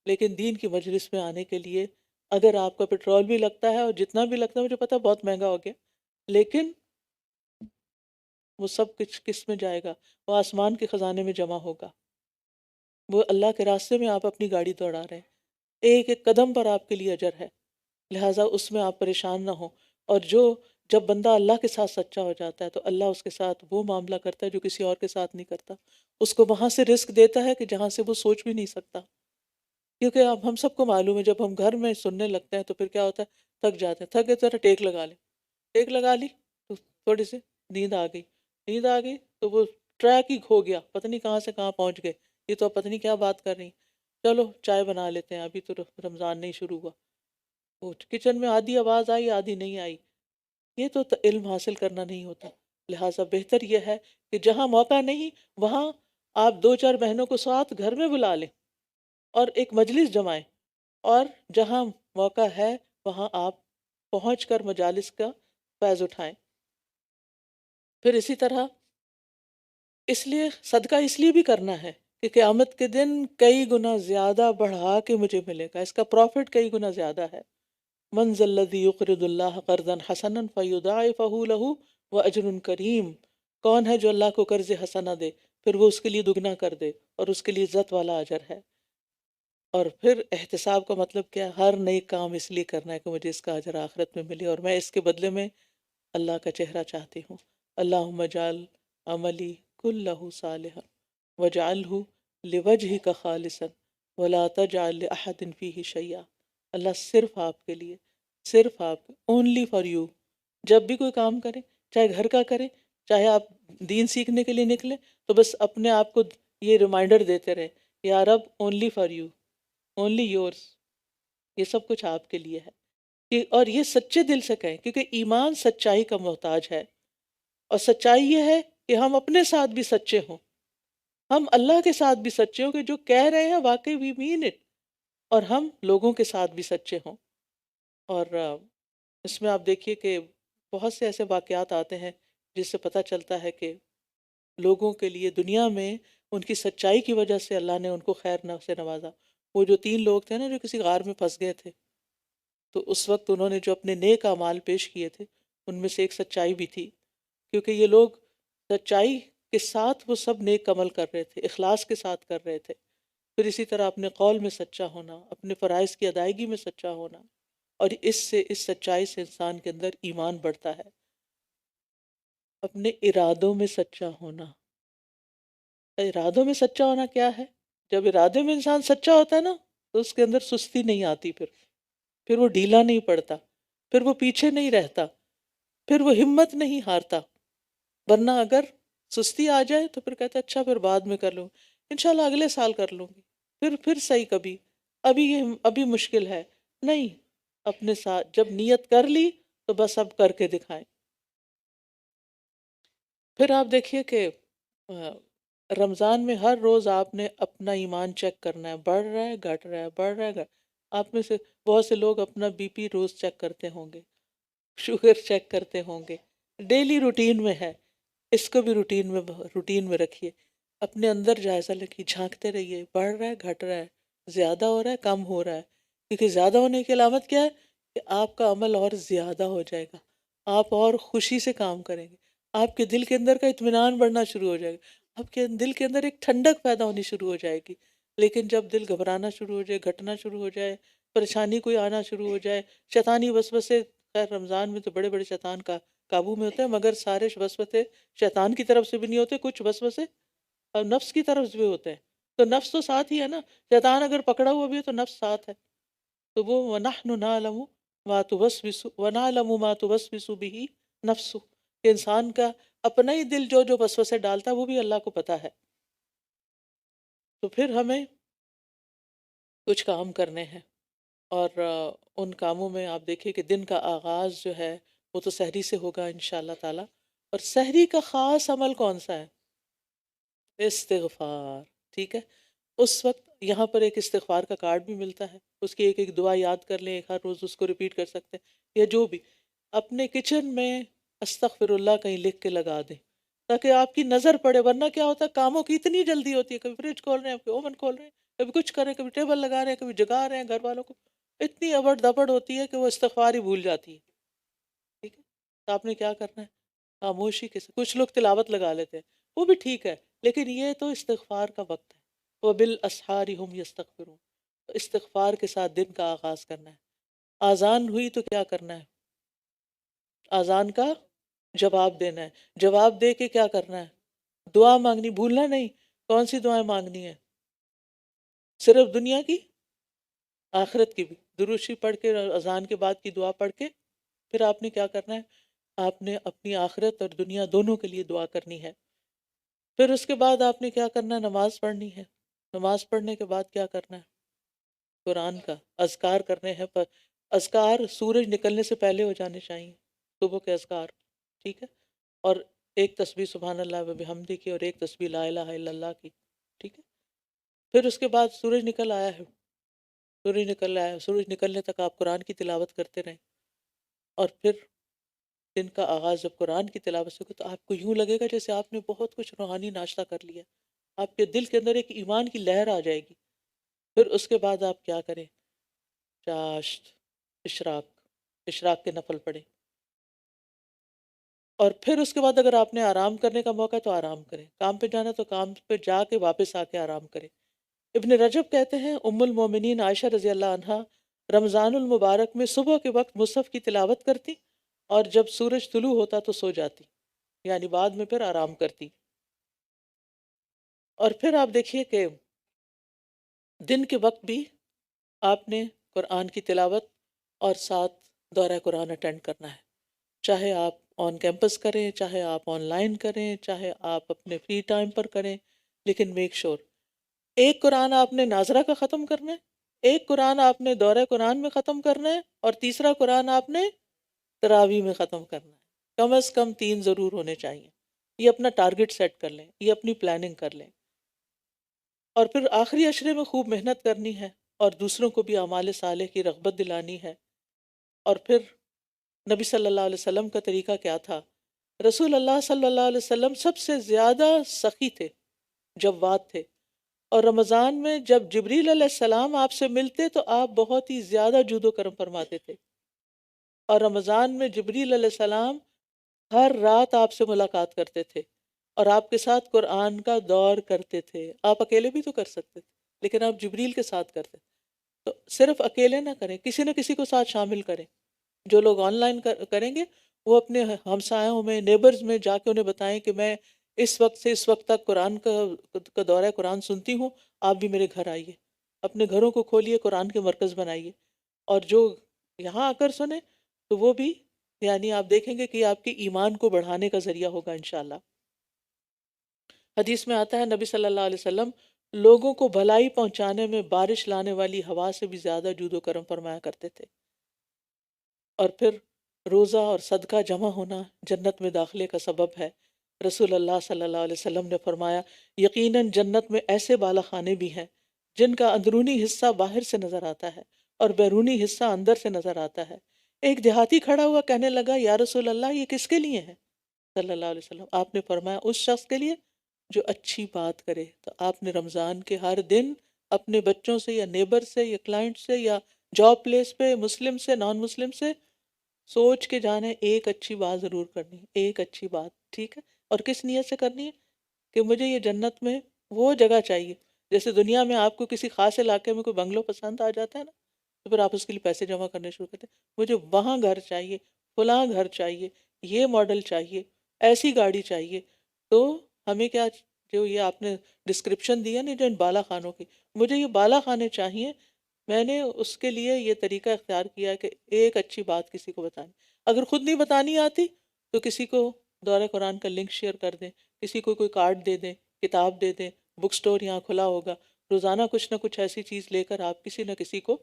لیکن دین کی مجلس میں آنے کے لیے اگر آپ کا پیٹرول بھی لگتا ہے، اور جتنا بھی لگتا ہے مجھے پتہ بہت مہنگا ہو گیا، لیکن وہ سب کچھ کس میں جائے گا؟ وہ آسمان کے خزانے میں جمع ہوگا۔ وہ اللہ کے راستے میں آپ اپنی گاڑی دوڑا رہے ہیں، ایک ایک قدم پر آپ کے لیے اجر ہے، لہٰذا اس میں آپ پریشان نہ ہوں۔ اور جب بندہ اللہ کے ساتھ سچا ہو جاتا ہے تو اللہ اس کے ساتھ وہ معاملہ کرتا ہے جو کسی اور کے ساتھ نہیں کرتا، اس کو وہاں سے رزق دیتا ہے کہ جہاں سے وہ سوچ بھی نہیں سکتا۔ کیونکہ اب ہم سب کو معلوم ہے جب ہم گھر میں سننے لگتے ہیں تو پھر کیا ہوتا ہے، تھک جاتے ہیں، تھک گئے ذرا ٹیک لگا لیں، ٹیک لگا لی تو تھوڑی سی نیند آ گئی، نیند آ گئی تو وہ ٹریک ہی کھو گیا، پتہ نہیں کہاں سے کہاں پہنچ گئے، یہ تو اب پتہ نہیں کیا بات کر رہی ہیں، چلو چائے بنا لیتے ہیں، ابھی تو رمضان نہیں شروع ہوا، وہ کچن میں آدھی آواز آئی آدھی نہیں آئی، یہ تو علم حاصل کرنا نہیں ہوتا۔ لہٰذا بہتر یہ ہے کہ جہاں موقع نہیں وہاں آپ دو چار بہنوں کو ساتھ گھر میں بلا لیں اور ایک مجلس جمائیں، اور جہاں موقع ہے وہاں آپ پہنچ کر مجالس کا فیض اٹھائیں۔ پھر اسی طرح اس لیے صدقہ اس لیے بھی کرنا ہے کہ قیامت کے دن کئی گنا زیادہ بڑھا کے مجھے ملے گا، اس کا پروفٹ کئی گنا زیادہ ہے۔ من ذا الذی یقرض اللہ قرضا حسنا فیضاعفہ لہ واجر کریم، کون ہے جو اللہ کو قرض حسنہ دے پھر وہ اس کے لیے دگنا کر دے اور اس کے لیے عزت والا اجر ہے۔ اور پھر احتساب کا مطلب کیا ہے؟ ہر نئی کام اس لیے کرنا ہے کہ مجھے اس کا اجر آخرت میں ملے، اور میں اس کے بدلے میں اللہ کا چہرہ چاہتی ہوں۔ اللہم اجعل عملی کلہ صالحا واجعلہ لوجہک خالصا ولا تجعل لأحد فیہ شیئا۔ اللہ صرف آپ کے لیے، صرف آپ، اونلی فار یو، جب بھی کوئی کام کریں، چاہے گھر کا کریں، چاہے آپ دین سیکھنے کے لیے نکلیں، تو بس اپنے آپ کو یہ ریمائنڈر دیتے رہیں، یا رب only for you, only yours, یہ سب کچھ آپ کے لیے ہے۔ اور یہ سچے دل سے کہیں، کیونکہ ایمان سچائی کا محتاج ہے، اور سچائی یہ ہے کہ ہم اپنے ساتھ بھی سچے ہوں، ہم اللہ کے ساتھ بھی سچے ہوں کہ جو کہہ رہے ہیں واقعی وی مین اٹ، اور ہم لوگوں کے ساتھ بھی سچے ہوں۔ اور اس میں آپ دیکھیے کہ بہت سے ایسے واقعات آتے ہیں جس سے پتہ چلتا ہے کہ لوگوں کے لیے دنیا میں ان کی سچائی کی وجہ سے اللہ نے ان کو خیر سے نوازا۔ وہ جو 3 لوگ تھے نا جو کسی غار میں پھنس گئے تھے، تو اس وقت انہوں نے جو اپنے نیک اعمال پیش کیے تھے ان میں سے ایک سچائی بھی تھی، کیونکہ یہ لوگ سچائی کے ساتھ وہ سب نیک عمل کر رہے تھے، اخلاص کے ساتھ کر رہے تھے۔ پھر اسی طرح اپنے قول میں سچا ہونا، اپنے فرائض کی ادائیگی میں سچا ہونا، اور اس سچائی سے انسان کے اندر ایمان بڑھتا ہے۔ اپنے ارادوں میں سچا ہونا، ارادوں میں سچا ہونا کیا ہے؟ جب ارادے میں انسان سچا ہوتا ہے نا تو اس کے اندر سستی نہیں آتی، پھر وہ ڈھیلا نہیں پڑتا، پھر وہ پیچھے نہیں رہتا، پھر وہ ہمت نہیں ہارتا۔ ورنہ اگر سستی آ جائے تو پھر کہتا ہے اچھا پھر بعد میں کر لوں، انشاءاللہ اگلے سال کر لوں گی، پھر صحیح کبھی، ابھی مشکل ہے۔ نہیں، اپنے ساتھ جب نیت کر لی تو بس اب کر کے دکھائیں۔ پھر آپ دیکھیے کہ رمضان میں ہر روز آپ نے اپنا ایمان چیک کرنا ہے، بڑھ رہا ہے گھٹ رہا ہے، بڑھ رہا ہے گھٹ۔ آپ میں سے بہت سے لوگ اپنا بی پی روز چیک کرتے ہوں گے، شوگر چیک کرتے ہوں گے، ڈیلی روٹین میں ہے۔ اس کو بھی روٹین میں رکھیے، اپنے اندر جائزہ رکھیے، جھانکتے رہیے، بڑھ رہا ہے گھٹ رہا ہے، زیادہ ہو رہا ہے کم ہو رہا ہے، کیونکہ زیادہ ہونے کی علامت کیا ہے کہ آپ کا عمل اور زیادہ ہو جائے گا، آپ اور خوشی سے کام کریں گے، آپ کے دل کے اندر کا اطمینان بڑھنا شروع ہو جائے گا، آپ کے دل کے اندر ایک ٹھنڈک پیدا ہونی شروع ہو جائے گی۔ لیکن جب دل گھبرانا شروع ہو جائے، گھٹنا شروع ہو جائے، پریشانی کوئی آنا شروع ہو جائے، شیطانی وسوسے، خیر رمضان میں تو بڑے بڑے شیطان کا قابو میں ہوتے ہیں، مگر سارے وسوسے شیطان کی طرف سے بھی نہیں ہوتے، کچھ وسوسے اور نفس کی طرف سے بھی ہوتے ہیں، تو نفس تو ساتھ ہی ہے نا، شیطان اگر پکڑا ہوا بھی ہے تو نفس ساتھ ہے، تو وہ وَنَحْنُ نَعْلَمُ مَا تُوَسْوِسُ وَنَعْلَمُ مَا تُوَسْوِسُ بِهِ نَفْسُ، کہ انسان کا اپنا ہی دل جو وسوسے ڈالتا ہے وہ بھی اللہ کو پتا ہے۔ تو پھر ہمیں کچھ کام کرنے ہیں، اور ان کاموں میں آپ دیکھیے کہ دن کا آغاز جو ہے وہ تو سحری سے ہوگا انشاءاللہ تعالی، اور سحری کا خاص عمل کون سا ہے؟ استغفار، ٹھیک ہے؟ اس وقت یہاں پر ایک استغفار کا کارڈ بھی ملتا ہے، اس کی ایک دعا یاد کر لیں، ہر روز اس کو ریپیٹ کر سکتے ہیں، یا جو بھی اپنے کچن میں استغفر اللہ کہیں لکھ کے لگا دیں تاکہ آپ کی نظر پڑے۔ ورنہ کیا ہوتا ہے، کاموں کی اتنی جلدی ہوتی ہے، کبھی فریج کھول رہے ہیں، کبھی اوون کھول رہے ہیں، کبھی کچھ کر رہے ہیں، کبھی ٹیبل لگا رہے ہیں، کبھی جگا رہے ہیں گھر والوں کو، اتنی ابڑ دبڑ ہوتی ہے کہ وہ استغفار ہی بھول جاتی ہے، ٹھیک ہے؟ تو آپ نے کیا کرنا ہے؟ خاموشی کے ساتھ، کچھ لوگ تلاوت لگا لیتے ہیں، وہ بھی ٹھیک ہے، لیکن یہ تو استغفار کا وقت ہے، وَبِالْأَسْحَارِ هُمْ يَسْتَغْفِرُونَ، تو استغفار کے ساتھ دن کا آغاز کرنا ہے۔ آذان ہوئی تو کیا کرنا ہے؟ آذان کا جواب دینا ہے، جواب دے کے کیا کرنا ہے؟ دعا مانگنی بھولنا نہیں۔ کون سی دعائیں مانگنی ہے؟ صرف دنیا کی، آخرت کی بھی، درود شریف پڑھ کے اذان کے بعد کی دعا پڑھ کے پھر آپ نے کیا کرنا ہے؟ آپ نے اپنی آخرت اور دنیا دونوں کے لیے دعا کرنی ہے۔ پھر اس کے بعد آپ نے کیا کرنا ہے؟ نماز پڑھنی ہے۔ نماز پڑھنے کے بعد کیا کرنا ہے؟ قرآن کا اذکار کرنے ہیں، پر اذکار سورج نکلنے سے پہلے ہو جانے چاہیے، صبح کے اذکار، ٹھیک ہے؟ اور ایک تسبیح سبحان اللہ و بحمدہ کی، اور ایک تسبیح لا الہ الا اللہ کی، ٹھیک ہے؟ پھر اس کے بعد سورج نکل آیا ہے، سورج نکل آیا ہے، سورج نکلنے تک آپ قرآن کی تلاوت کرتے رہیں، اور پھر دن کا آغاز جب قرآن کی تلاوت سے ہو تو آپ کو یوں لگے گا جیسے آپ نے بہت کچھ روحانی ناشتہ کر لیا، آپ کے دل کے اندر ایک ایمان کی لہر آ جائے گی۔ پھر اس کے بعد آپ کیا کریں؟ چاشت، اشراق، اشراق کے نفل پڑھیں، اور پھر اس کے بعد اگر آپ نے آرام کرنے کا موقع ہے تو آرام کریں، کام پہ جانا تو کام پہ جا کے واپس آ کے آرام کریں۔ ابن رجب کہتے ہیں ام المومنین عائشہ رضی اللہ عنہا رمضان المبارک میں صبح کے وقت مصحف کی تلاوت کرتی، اور جب سورج طلوع ہوتا تو سو جاتی، یعنی بعد میں پھر آرام کرتی۔ اور پھر آپ دیکھیے کہ دن کے وقت بھی آپ نے قرآن کی تلاوت اور ساتھ دورہ قرآن اٹینڈ کرنا ہے، چاہے آپ آن کیمپس کریں، چاہے آپ آن لائن کریں، چاہے آپ اپنے فری ٹائم پر کریں، لیکن میک شور ایک قرآن آپ نے ناظرہ کا ختم کرنا ہے، ایک قرآن آپ نے دورہ قرآن میں ختم کرنا ہے، اور تیسرا قرآن آپ نے تراویح میں ختم کرنا ہے۔ کم از کم 3 ضرور ہونے چاہیے۔ یہ اپنا ٹارگٹ سیٹ کر لیں، یہ اپنی پلاننگ کر لیں، اور پھر آخری عشرے میں خوب محنت کرنی ہے، اور دوسروں کو بھی اعمال صالح کی رغبت دلانی ہے، اور پھر نبی صلی اللہ علیہ وسلم کا طریقہ کیا تھا؟ رسول اللہ صلی اللہ علیہ وسلم سب سے زیادہ سخی تھے، جواد تھے، اور رمضان میں جب جبریل علیہ السلام آپ سے ملتے تو آپ بہت ہی زیادہ جود و کرم فرماتے تھے، اور رمضان میں جبریل علیہ السلام ہر رات آپ سے ملاقات کرتے تھے اور آپ کے ساتھ قرآن کا دور کرتے تھے۔ آپ اکیلے بھی تو کر سکتے تھے، لیکن آپ جبریل کے ساتھ کرتے تھے۔ تو صرف اکیلے نہ کریں، کسی نہ کسی کو ساتھ شامل کریں۔ جو لوگ آن لائن کریں گے وہ اپنے ہمسایوں میں، نیبرز میں جا کے انہیں بتائیں کہ میں اس وقت سے اس وقت تک قرآن کا دورہ قرآن سنتی ہوں، آپ بھی میرے گھر آئیے، اپنے گھروں کو کھولیے، قرآن کے مرکز بنائیے، اور جو یہاں آ کر سنیں تو وہ بھی یعنی آپ دیکھیں گے کہ آپ کے ایمان کو بڑھانے کا ذریعہ ہوگا انشاءاللہ۔ حدیث میں آتا ہے نبی صلی اللہ علیہ وسلم لوگوں کو بھلائی پہنچانے میں بارش لانے والی ہوا سے بھی زیادہ جود و کرم فرمایا کرتے تھے۔ اور پھر روزہ اور صدقہ جمع ہونا جنت میں داخلے کا سبب ہے۔ رسول اللہ صلی اللہ علیہ وسلم نے فرمایا یقیناً جنت میں ایسے بالا خانے بھی ہیں جن کا اندرونی حصہ باہر سے نظر آتا ہے اور بیرونی حصہ اندر سے نظر آتا ہے۔ ایک دیہاتی کھڑا ہوا کہنے لگا یا رسول اللہ یہ کس کے لیے ہے؟ صلی اللہ علیہ وسلم آپ نے فرمایا اس شخص کے لیے جو اچھی بات کرے۔ تو آپ نے رمضان کے ہر دن اپنے بچوں سے یا نیبر سے یا کلائنٹ سے یا جاب پلیس پہ مسلم سے نان مسلم سے سوچ کے جانا ہے ایک اچھی بات ضرور کرنی ہے، ایک اچھی بات، ٹھیک ہے؟ اور کس نیت سے کرنی ہے؟ کہ مجھے یہ جنت میں وہ جگہ چاہیے۔ جیسے دنیا میں آپ کو کسی خاص علاقے میں کوئی بنگلو پسند آ جاتا ہے نا، تو پھر آپ اس کے لیے پیسے جمع کرنے شروع کرتے ہیں، مجھے وہاں گھر چاہیے، فلاں گھر چاہیے، یہ ماڈل چاہیے، ایسی گاڑی چاہیے۔ تو ہمیں کیا، جو یہ آپ نے ڈسکرپشن دیا نا جو ان بالا خانوں کی، مجھے یہ بالا خانے چاہیے۔ میں نے اس کے لیے یہ طریقہ اختیار کیا ہے کہ ایک اچھی بات کسی کو بتانی، اگر خود نہیں بتانی آتی تو کسی کو دورہ قرآن کا لنک شیئر کر دیں، کسی کو کوئی کارڈ دے دیں، کتاب دے دیں، بک سٹور یہاں کھلا ہوگا، روزانہ کچھ نہ کچھ ایسی چیز لے کر آپ کسی نہ کسی کو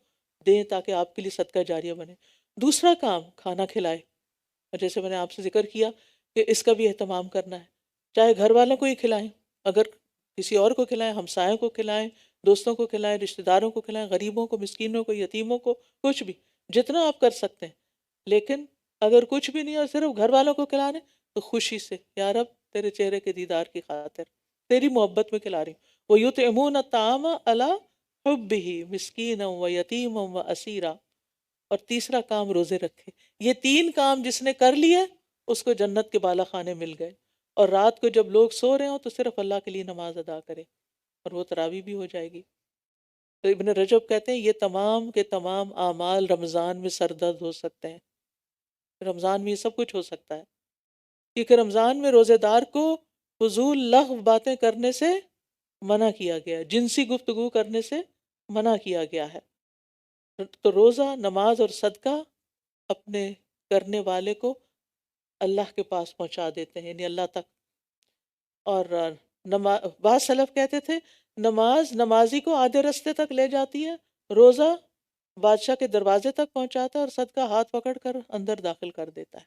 دیں تاکہ آپ کے لیے صدقہ جاریہ بنے۔ دوسرا کام کھانا کھلائے، اور جیسے میں نے آپ سے ذکر کیا کہ اس کا بھی اہتمام کرنا ہے، چاہے گھر والوں کو ہی کھلائیں، اگر کسی اور کو کھلائیں، ہمسایوں کو کھلائیں، دوستوں کو کھلائیں، رشتہ داروں کو کھلائیں، غریبوں کو، مسکینوں کو، یتیموں کو، کچھ بھی جتنا آپ کر سکتے ہیں۔ لیکن اگر کچھ بھی نہیں اور صرف گھر والوں کو کھلا رہے ہیں تو خوشی سے یا رب تیرے چہرے کے دیدار کی خاطر تیری محبت میں کھلا رہی ہوں۔ وَيُطْعِمُونَ الطَّعَامَ عَلَىٰ حُبِّهِ مِسْكِينًا وَيَتِيمًا وَأَسِيرًا۔ اور تیسرا کام روزے رکھے۔ یہ تین کام جس نے کر لیے اس کو جنت کے بالا خانے مل گئے۔ اور رات کو جب لوگ سو رہے ہوں تو صرف اللہ کے لیے نماز ادا کرے اور وہ تراویح بھی ہو جائے گی۔ تو ابن رجب کہتے ہیں یہ تمام کے تمام اعمال رمضان میں سردرد ہو سکتے ہیں، رمضان میں یہ سب کچھ ہو سکتا ہے، کیونکہ رمضان میں روزے دار کو فضول لغو باتیں کرنے سے منع کیا گیا ہے، جنسی گفتگو کرنے سے منع کیا گیا ہے۔ تو روزہ، نماز اور صدقہ اپنے کرنے والے کو اللہ کے پاس پہنچا دیتے ہیں، یعنی اللہ تک۔ اور بعض سلف کہتے تھے نماز نمازی کو آدھے رستے تک لے جاتی ہے، روزہ بادشاہ کے دروازے تک پہنچاتا ہے، اور صدقہ ہاتھ پکڑ کر اندر داخل کر دیتا ہے۔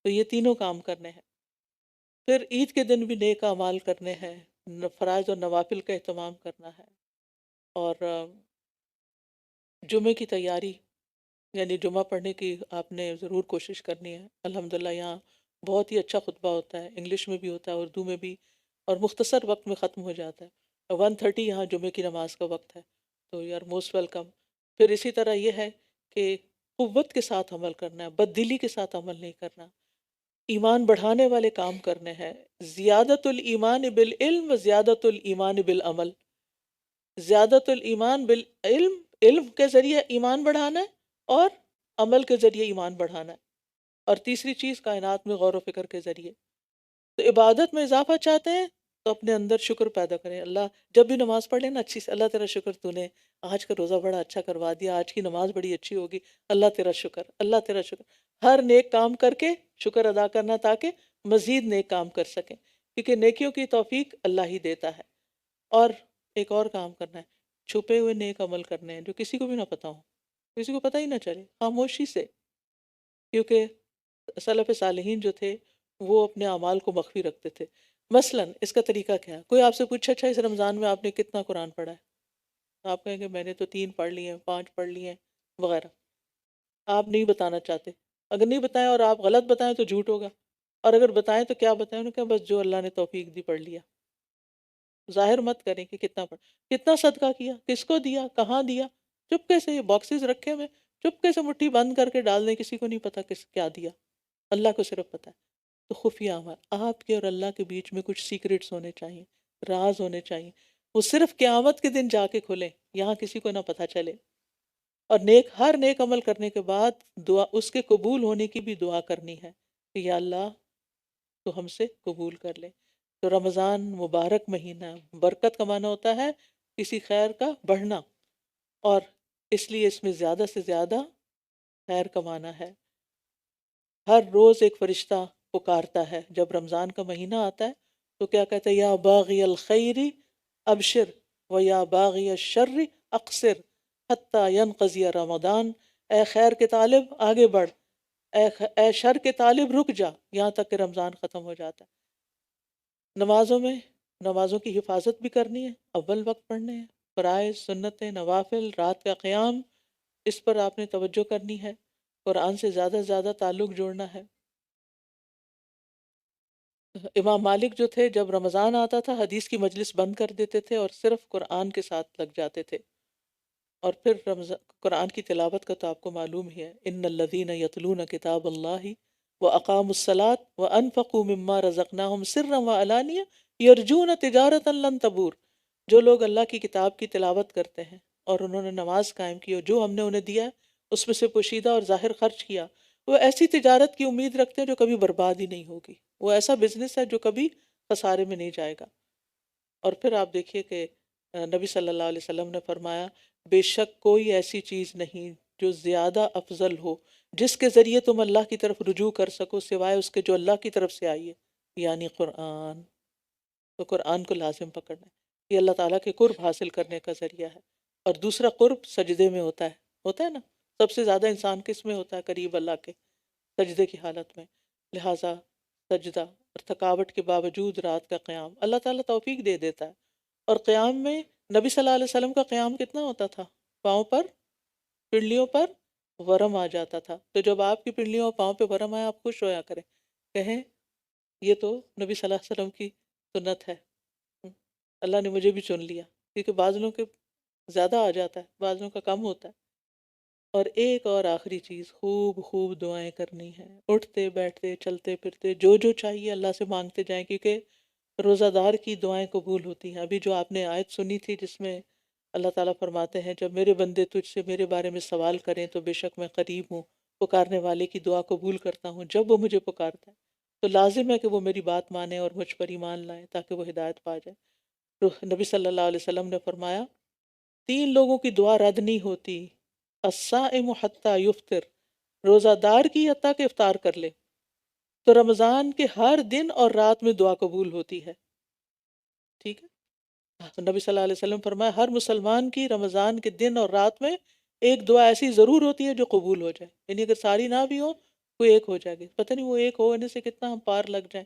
تو یہ تینوں کام کرنے ہیں۔ پھر عید کے دن بھی نیک اعمال کرنے ہیں، فرائض اور نوافل کا اہتمام کرنا ہے، اور جمعے کی تیاری یعنی جمعہ پڑھنے کی آپ نے ضرور کوشش کرنی ہے۔ الحمدللہ یہاں بہت ہی اچھا خطبہ ہوتا ہے، انگلش میں بھی ہوتا ہے، اردو میں بھی، اور مختصر وقت میں ختم ہو جاتا ہے۔ 1:30 یہاں جمعے کی نماز کا وقت ہے، تو یو آر موسٹ ویلکم۔ پھر اسی طرح یہ ہے کہ قوت کے ساتھ عمل کرنا ہے، بد دلی کے ساتھ عمل نہیں کرنا، ایمان بڑھانے والے کام کرنے ہیں۔ زیادت الایمان بالعلم و زیادت الایمان بالعمل۔ زیادت الایمان بالعلم، علم کے ذریعے ایمان بڑھانا ہے، اور عمل کے ذریعے ایمان بڑھانا ہے، اور تیسری چیز کائنات میں غور و فکر کے ذریعے۔ تو عبادت میں اضافہ چاہتے ہیں تو اپنے اندر شکر پیدا کریں۔ اللہ جب بھی نماز پڑھ لیں نا اچھی سے، اللہ تیرا شکر تو نے آج کا روزہ بڑا اچھا کروا دیا، آج کی نماز بڑی اچھی ہوگی، اللہ تیرا شکر، اللہ تیرا شکر۔ ہر نیک کام کر کے شکر ادا کرنا تاکہ مزید نیک کام کر سکیں، کیونکہ نیکیوں کی توفیق اللہ ہی دیتا ہے۔ اور ایک اور کام کرنا ہے، چھپے ہوئے نیک عمل کرنے ہیں جو کسی کو بھی نہ پتا ہو، کسی کو پتہ ہی نہ چلے، خاموشی سے، کیونکہ سلف صالحین جو تھے وہ اپنے اعمال کو مخفی رکھتے تھے۔ مثلا اس کا طریقہ کیا ہے؟ کوئی آپ سے پوچھے اچھا اس رمضان میں آپ نے کتنا قرآن پڑھا ہے؟ آپ کہیں گے میں نے تو 3 پڑھ لیے ہیں، 5 پڑھ لیے ہیں وغیرہ، آپ نہیں بتانا چاہتے، اگر نہیں بتائیں اور آپ غلط بتائیں تو جھوٹ ہوگا، اور اگر بتائیں تو کیا بتائیں؟ انہوں نے کہا بس جو اللہ نے توفیق دی پڑھ لیا، ظاہر مت کریں کہ کتنا پڑھ، کتنا صدقہ کیا، کس کو دیا، کہاں دیا، چپکے سے یہ باکسز رکھے ہوئے، چپکے سے مٹھی بند کر کے ڈال دیں، کسی کو نہیں پتا کس کیا دیا، اللہ کو صرف پتا ہے۔ تو خفیہ عمل، آپ کے اور اللہ کے بیچ میں کچھ سیکرٹس ہونے چاہیے، راز ہونے چاہیے، وہ صرف قیامت کے دن جا کے کھلیں، یہاں کسی کو نہ پتہ چلے۔ اور ہر نیک عمل کرنے کے بعد دعا، اس کے قبول ہونے کی بھی دعا کرنی ہے کہ یا اللہ تو ہم سے قبول کر لے۔ تو رمضان مبارک مہینہ، برکت کا معنی ہوتا ہے کسی خیر کا بڑھنا، اور اس لیے اس میں زیادہ سے زیادہ خیر کمانا ہے۔ ہر روز ایک فرشتہ پکارتا ہے، جب رمضان کا مہینہ آتا ہے تو کیا کہتا ہے؟ یا باغی الخیر ابشر و یا باغی الشر اقصر حتی ینقضی رمضان، اے خیر کے طالب آگے بڑھ، اے شر کے طالب رک جا، یہاں تک کہ رمضان ختم ہو جاتا ہے۔ نمازوں میں، نمازوں کی حفاظت بھی کرنی ہے، اول وقت پڑھنے ہیں، فرائض، سنتیں، نوافل، رات کا قیام، اس پر آپ نے توجہ کرنی ہے، قرآن سے زیادہ سے زیادہ تعلق جوڑنا ہے۔ امام مالک جو تھے جب رمضان آتا تھا حدیث کی مجلس بند کر دیتے تھے اور صرف قرآن کے ساتھ لگ جاتے تھے، اور پھر قرآن کی تلاوت کا تو آپ کو معلوم ہی ہے، ان الذین یتلون کتاب اللہ واقاموا الصلاۃ وانفقوا مما رزقناہم سرا وعلانیہ یرجون تجارتا لن تبور، جو لوگ اللہ کی کتاب کی تلاوت کرتے ہیں اور انہوں نے نماز قائم کی اور جو ہم نے انہیں دیا ہے اس میں سے پوشیدہ اور ظاہر خرچ کیا، وہ ایسی تجارت کی امید رکھتے ہیں جو کبھی برباد ہی نہیں ہوگی، وہ ایسا بزنس ہے جو کبھی خسارے میں نہیں جائے گا۔ اور پھر آپ دیکھیے کہ نبی صلی اللہ علیہ وسلم نے فرمایا بے شک کوئی ایسی چیز نہیں جو زیادہ افضل ہو جس کے ذریعے تم اللہ کی طرف رجوع کر سکو سوائے اس کے جو اللہ کی طرف سے آئی ہے، یعنی قرآن۔ تو قرآن کو لازم پکڑنا ہے، یہ اللہ تعالیٰ کے قرب حاصل کرنے کا ذریعہ ہے۔ اور دوسرا قرب سجدے میں ہوتا ہے نا، سب سے زیادہ انسان کس میں ہوتا ہے قریب اللہ کے؟ سجدے کی حالت میں۔ لہٰذا سجدہ اور تھکاوٹ کے باوجود رات کا قیام اللہ تعالیٰ توفیق دے دیتا ہے۔ اور قیام میں نبی صلی اللہ علیہ وسلم کا قیام کتنا ہوتا تھا؟ پاؤں پر، پنڈلیوں پر ورم آ جاتا تھا، تو جب آپ کی پنڈلیوں اور پاؤں پہ ورم آئے آپ خوش ہویا کریں، کہیں یہ تو نبی صلی اللہ علیہ وسلم کی سنت ہے، اللہ نے مجھے بھی چن لیا، کیونکہ بعض لوگوں کے زیادہ آ جاتا ہے، بعض لوگوں کا کم ہوتا ہے۔ اور ایک اور آخری چیز، خوب خوب دعائیں کرنی ہیں، اٹھتے بیٹھتے چلتے پھرتے جو جو چاہیے اللہ سے مانگتے جائیں، کیونکہ روزہ دار کی دعائیں قبول ہوتی ہیں۔ ابھی جو آپ نے آیت سنی تھی جس میں اللہ تعالیٰ فرماتے ہیں جب میرے بندے تجھ سے میرے بارے میں سوال کریں تو بے شک میں قریب ہوں، پکارنے والے کی دعا قبول کرتا ہوں جب وہ مجھے پکارتا ہے، تو لازم ہے کہ وہ میری بات مانے اور مجھ پر ایمان لائیں تاکہ وہ ہدایت پا جائے۔ تو نبی صلی اللہ علیہ وسلم نے فرمایا 3 لوگوں کی دعا رد نہیں ہوتی، الصائم حتی یفطر، روزہ دار کی حتیٰ کہ افطار کر لے۔ تو رمضان کے ہر دن اور رات میں دعا قبول ہوتی ہے، ٹھیک ہے؟ نبی صلی اللہ علیہ وسلم فرمایا ہر مسلمان کی رمضان کے دن اور رات میں ایک دعا ایسی ضرور ہوتی ہے جو قبول ہو جائے، یعنی اگر ساری نہ بھی ہو کوئی ایک ہو جائے گی، پتہ نہیں وہ ایک ہونے سے کتنا ہم پار لگ جائیں۔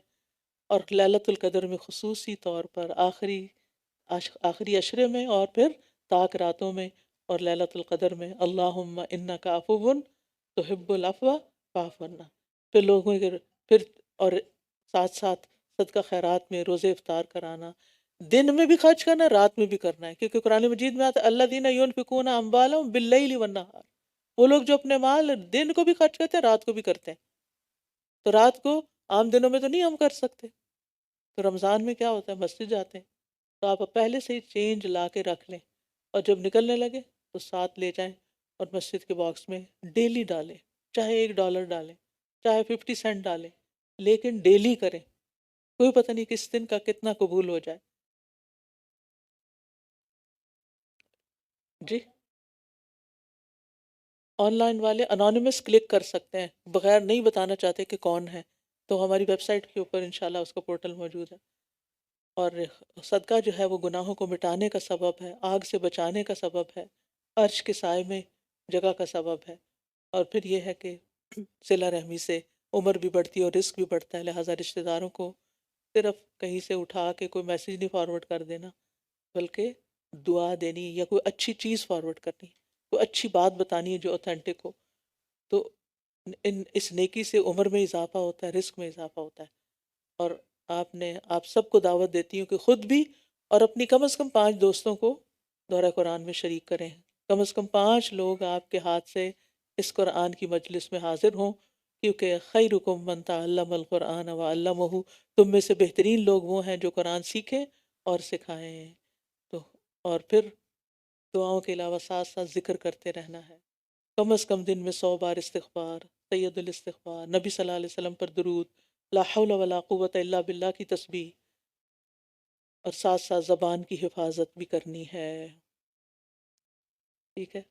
اور لیلۃ القدر میں خصوصی طور پر آخری عشرے میں اور پھر طاق راتوں میں اور لیلۃ القدر میں، اللہم انک عفو تحب العفو فاعف عنا، پھر لوگوں کے پھر اور ساتھ ساتھ صدقہ خیرات میں روزے افطار کرانا، دن میں بھی خرچ کرنا، رات میں بھی کرنا ہے، کیونکہ قرآن مجید میں آتا ہے الذین ینفقون اموالهم باللیل والنہار، وہ لوگ جو اپنے مال دن کو بھی خرچ کرتے ہیں رات کو بھی کرتے ہیں۔ تو رات کو عام دنوں میں تو نہیں ہم کر سکتے، تو رمضان میں کیا ہوتا ہے مسجد جاتے ہیں، تو آپ پہلے سے ہی چینج لا کے رکھ لیں، اور جب نکلنے لگے تو ساتھ لے جائیں اور مسجد کے باکس میں ڈیلی ڈالیں، چاہے $1 ڈالیں، چاہے 50 سینٹ ڈالیں، لیکن ڈیلی کریں، کوئی پتہ نہیں کس دن کا کتنا قبول ہو جائے۔ جی، آن لائن والے انانیمس کلک کر سکتے ہیں، بغیر نہیں بتانا چاہتے کہ کون ہے، تو ہماری ویب سائٹ کے اوپر انشاءاللہ اس کا پورٹل موجود ہے۔ اور صدقہ جو ہے وہ گناہوں کو مٹانے کا سبب ہے، آگ سے بچانے کا سبب ہے، عرش کے سائے میں جگہ کا سبب ہے، اور پھر یہ ہے کہ صلہ رحمی سے عمر بھی بڑھتی ہے اور رزق بھی بڑھتا ہے، لہٰذا رشتہ داروں کو صرف کہیں سے اٹھا کے کوئی میسیج نہیں فارورڈ کر دینا، بلکہ دعا دینی یا کوئی اچھی چیز فارورڈ کرنی، کوئی اچھی بات بتانی ہے جو اوتھینٹک ہو۔ تو اس نیکی سے عمر میں اضافہ ہوتا ہے، رزق میں اضافہ ہوتا ہے۔ اور آپ سب کو دعوت دیتی ہوں کہ خود بھی اور اپنی کم از کم 5 دوستوں کو دورہ قرآن میں شریک کریں۔ کم از کم 5 لوگ آپ کے ہاتھ سے اس قرآن کی مجلس میں حاضر ہوں، کیونکہ خیرکم من تعلم القرآن وعلمہ، تم میں سے بہترین لوگ وہ ہیں جو قرآن سیکھیں اور سکھائیں۔ تو اور پھر دعاؤں کے علاوہ ساتھ ساتھ ذکر کرتے رہنا ہے، کم از کم دن میں 100 بار استغفار، سید الاستغفار، نبی صلی اللہ علیہ وسلم پر درود، لا حول ولا قوت الا باللہ کی تسبیح، اور ساتھ ساتھ زبان کی حفاظت بھی کرنی ہے۔ ٹھیک ہے،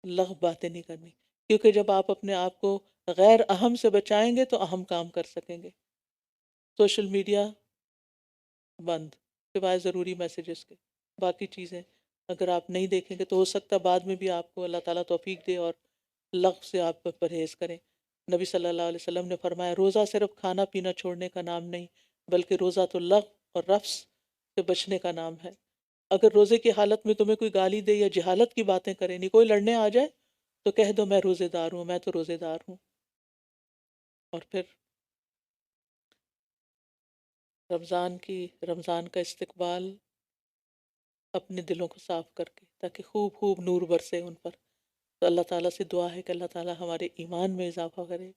لغو باتیں نہیں کرنی، کیونکہ جب آپ اپنے آپ کو غیر اہم سے بچائیں گے تو اہم کام کر سکیں گے۔ سوشل میڈیا بند، سوائے ضروری میسیجز کے، باقی چیزیں اگر آپ نہیں دیکھیں گے تو ہو سکتا ہے بعد میں بھی آپ کو اللہ تعالیٰ توفیق دے اور لغو سے آپ پرہیز کریں۔ نبی صلی اللہ علیہ وسلم نے فرمایا روزہ صرف کھانا پینا چھوڑنے کا نام نہیں، بلکہ روزہ تو لغو اور رفث سے بچنے کا نام ہے۔ اگر روزے کی حالت میں تمہیں کوئی گالی دے یا جہالت کی باتیں کرے، نہیں کوئی لڑنے آ جائے تو کہہ دو میں روزے دار ہوں، میں تو روزے دار ہوں۔ اور پھر رمضان کا استقبال اپنے دلوں کو صاف کر کے، تاکہ خوب خوب نور برسے ان پر۔ تو اللہ تعالیٰ سے دعا ہے کہ اللہ تعالیٰ ہمارے ایمان میں اضافہ کرے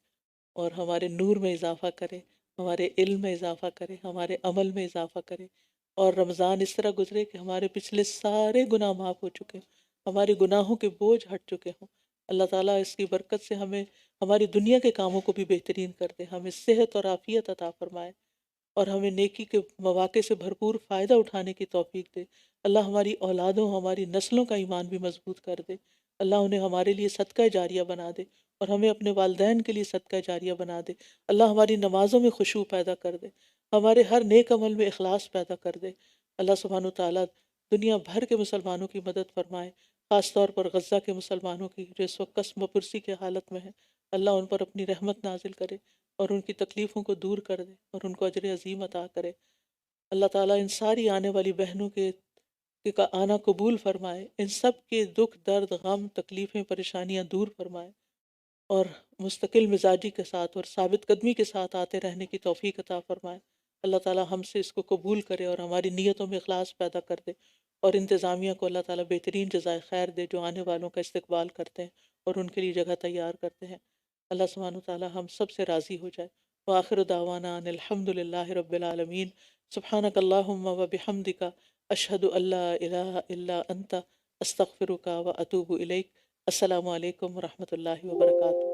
اور ہمارے نور میں اضافہ کرے، ہمارے علم میں اضافہ کرے، ہمارے عمل میں اضافہ کرے، اور رمضان اس طرح گزرے کہ ہمارے پچھلے سارے گناہ معاف ہو چکے ہوں، ہمارے گناہوں کے بوجھ ہٹ چکے ہوں۔ اللہ تعالیٰ اس کی برکت سے ہمیں ہماری دنیا کے کاموں کو بھی بہترین کر دے، ہمیں صحت اور عافیت عطا فرمائے، اور ہمیں نیکی کے مواقع سے بھرپور فائدہ اٹھانے کی توفیق دے۔ اللہ ہماری اولادوں، ہماری نسلوں کا ایمان بھی مضبوط کر دے۔ اللہ انہیں ہمارے لیے صدقہ جاریہ بنا دے، اور ہمیں اپنے والدین کے لیے صدقہ جاریہ بنا دے۔ اللہ ہماری نمازوں میں خشوع پیدا کر دے، ہمارے ہر نیک عمل میں اخلاص پیدا کر دے۔ اللہ سبحانہ وتعالیٰ دنیا بھر کے مسلمانوں کی مدد فرمائے، خاص طور پر غزہ کے مسلمانوں کی جو اس وقت قسم و پرسی کے حالت میں ہیں۔ اللہ ان پر اپنی رحمت نازل کرے اور ان کی تکلیفوں کو دور کر دے اور ان کو اجر عظیم عطا کرے۔ اللہ تعالیٰ ان ساری آنے والی بہنوں کا آنا قبول فرمائے، ان سب کے دکھ درد غم تکلیفیں پریشانیاں دور فرمائے، اور مستقل مزاجی کے ساتھ اور ثابت قدمی کے ساتھ آتے رہنے کی توفیق عطا فرمائے۔ اللہ تعالیٰ ہم سے اس کو قبول کرے اور ہماری نیتوں میں اخلاص پیدا کر دے، اور انتظامیہ کو اللہ تعالیٰ بہترین جزائے خیر دے جو آنے والوں کا استقبال کرتے ہیں اور ان کے لیے جگہ تیار کرتے ہیں۔ اللہ سبحانہ وتعالیٰ ہم سب سے راضی ہو جائے۔ وآخر دعوانا ان الحمد للہ رب العالمین۔ سبحانک اللہم و بحمدک، اشہد ان لا الہ الا انت، استغفرک و اتوب الیک۔ السلام علیکم ورحمۃ اللہ وبرکاتہ۔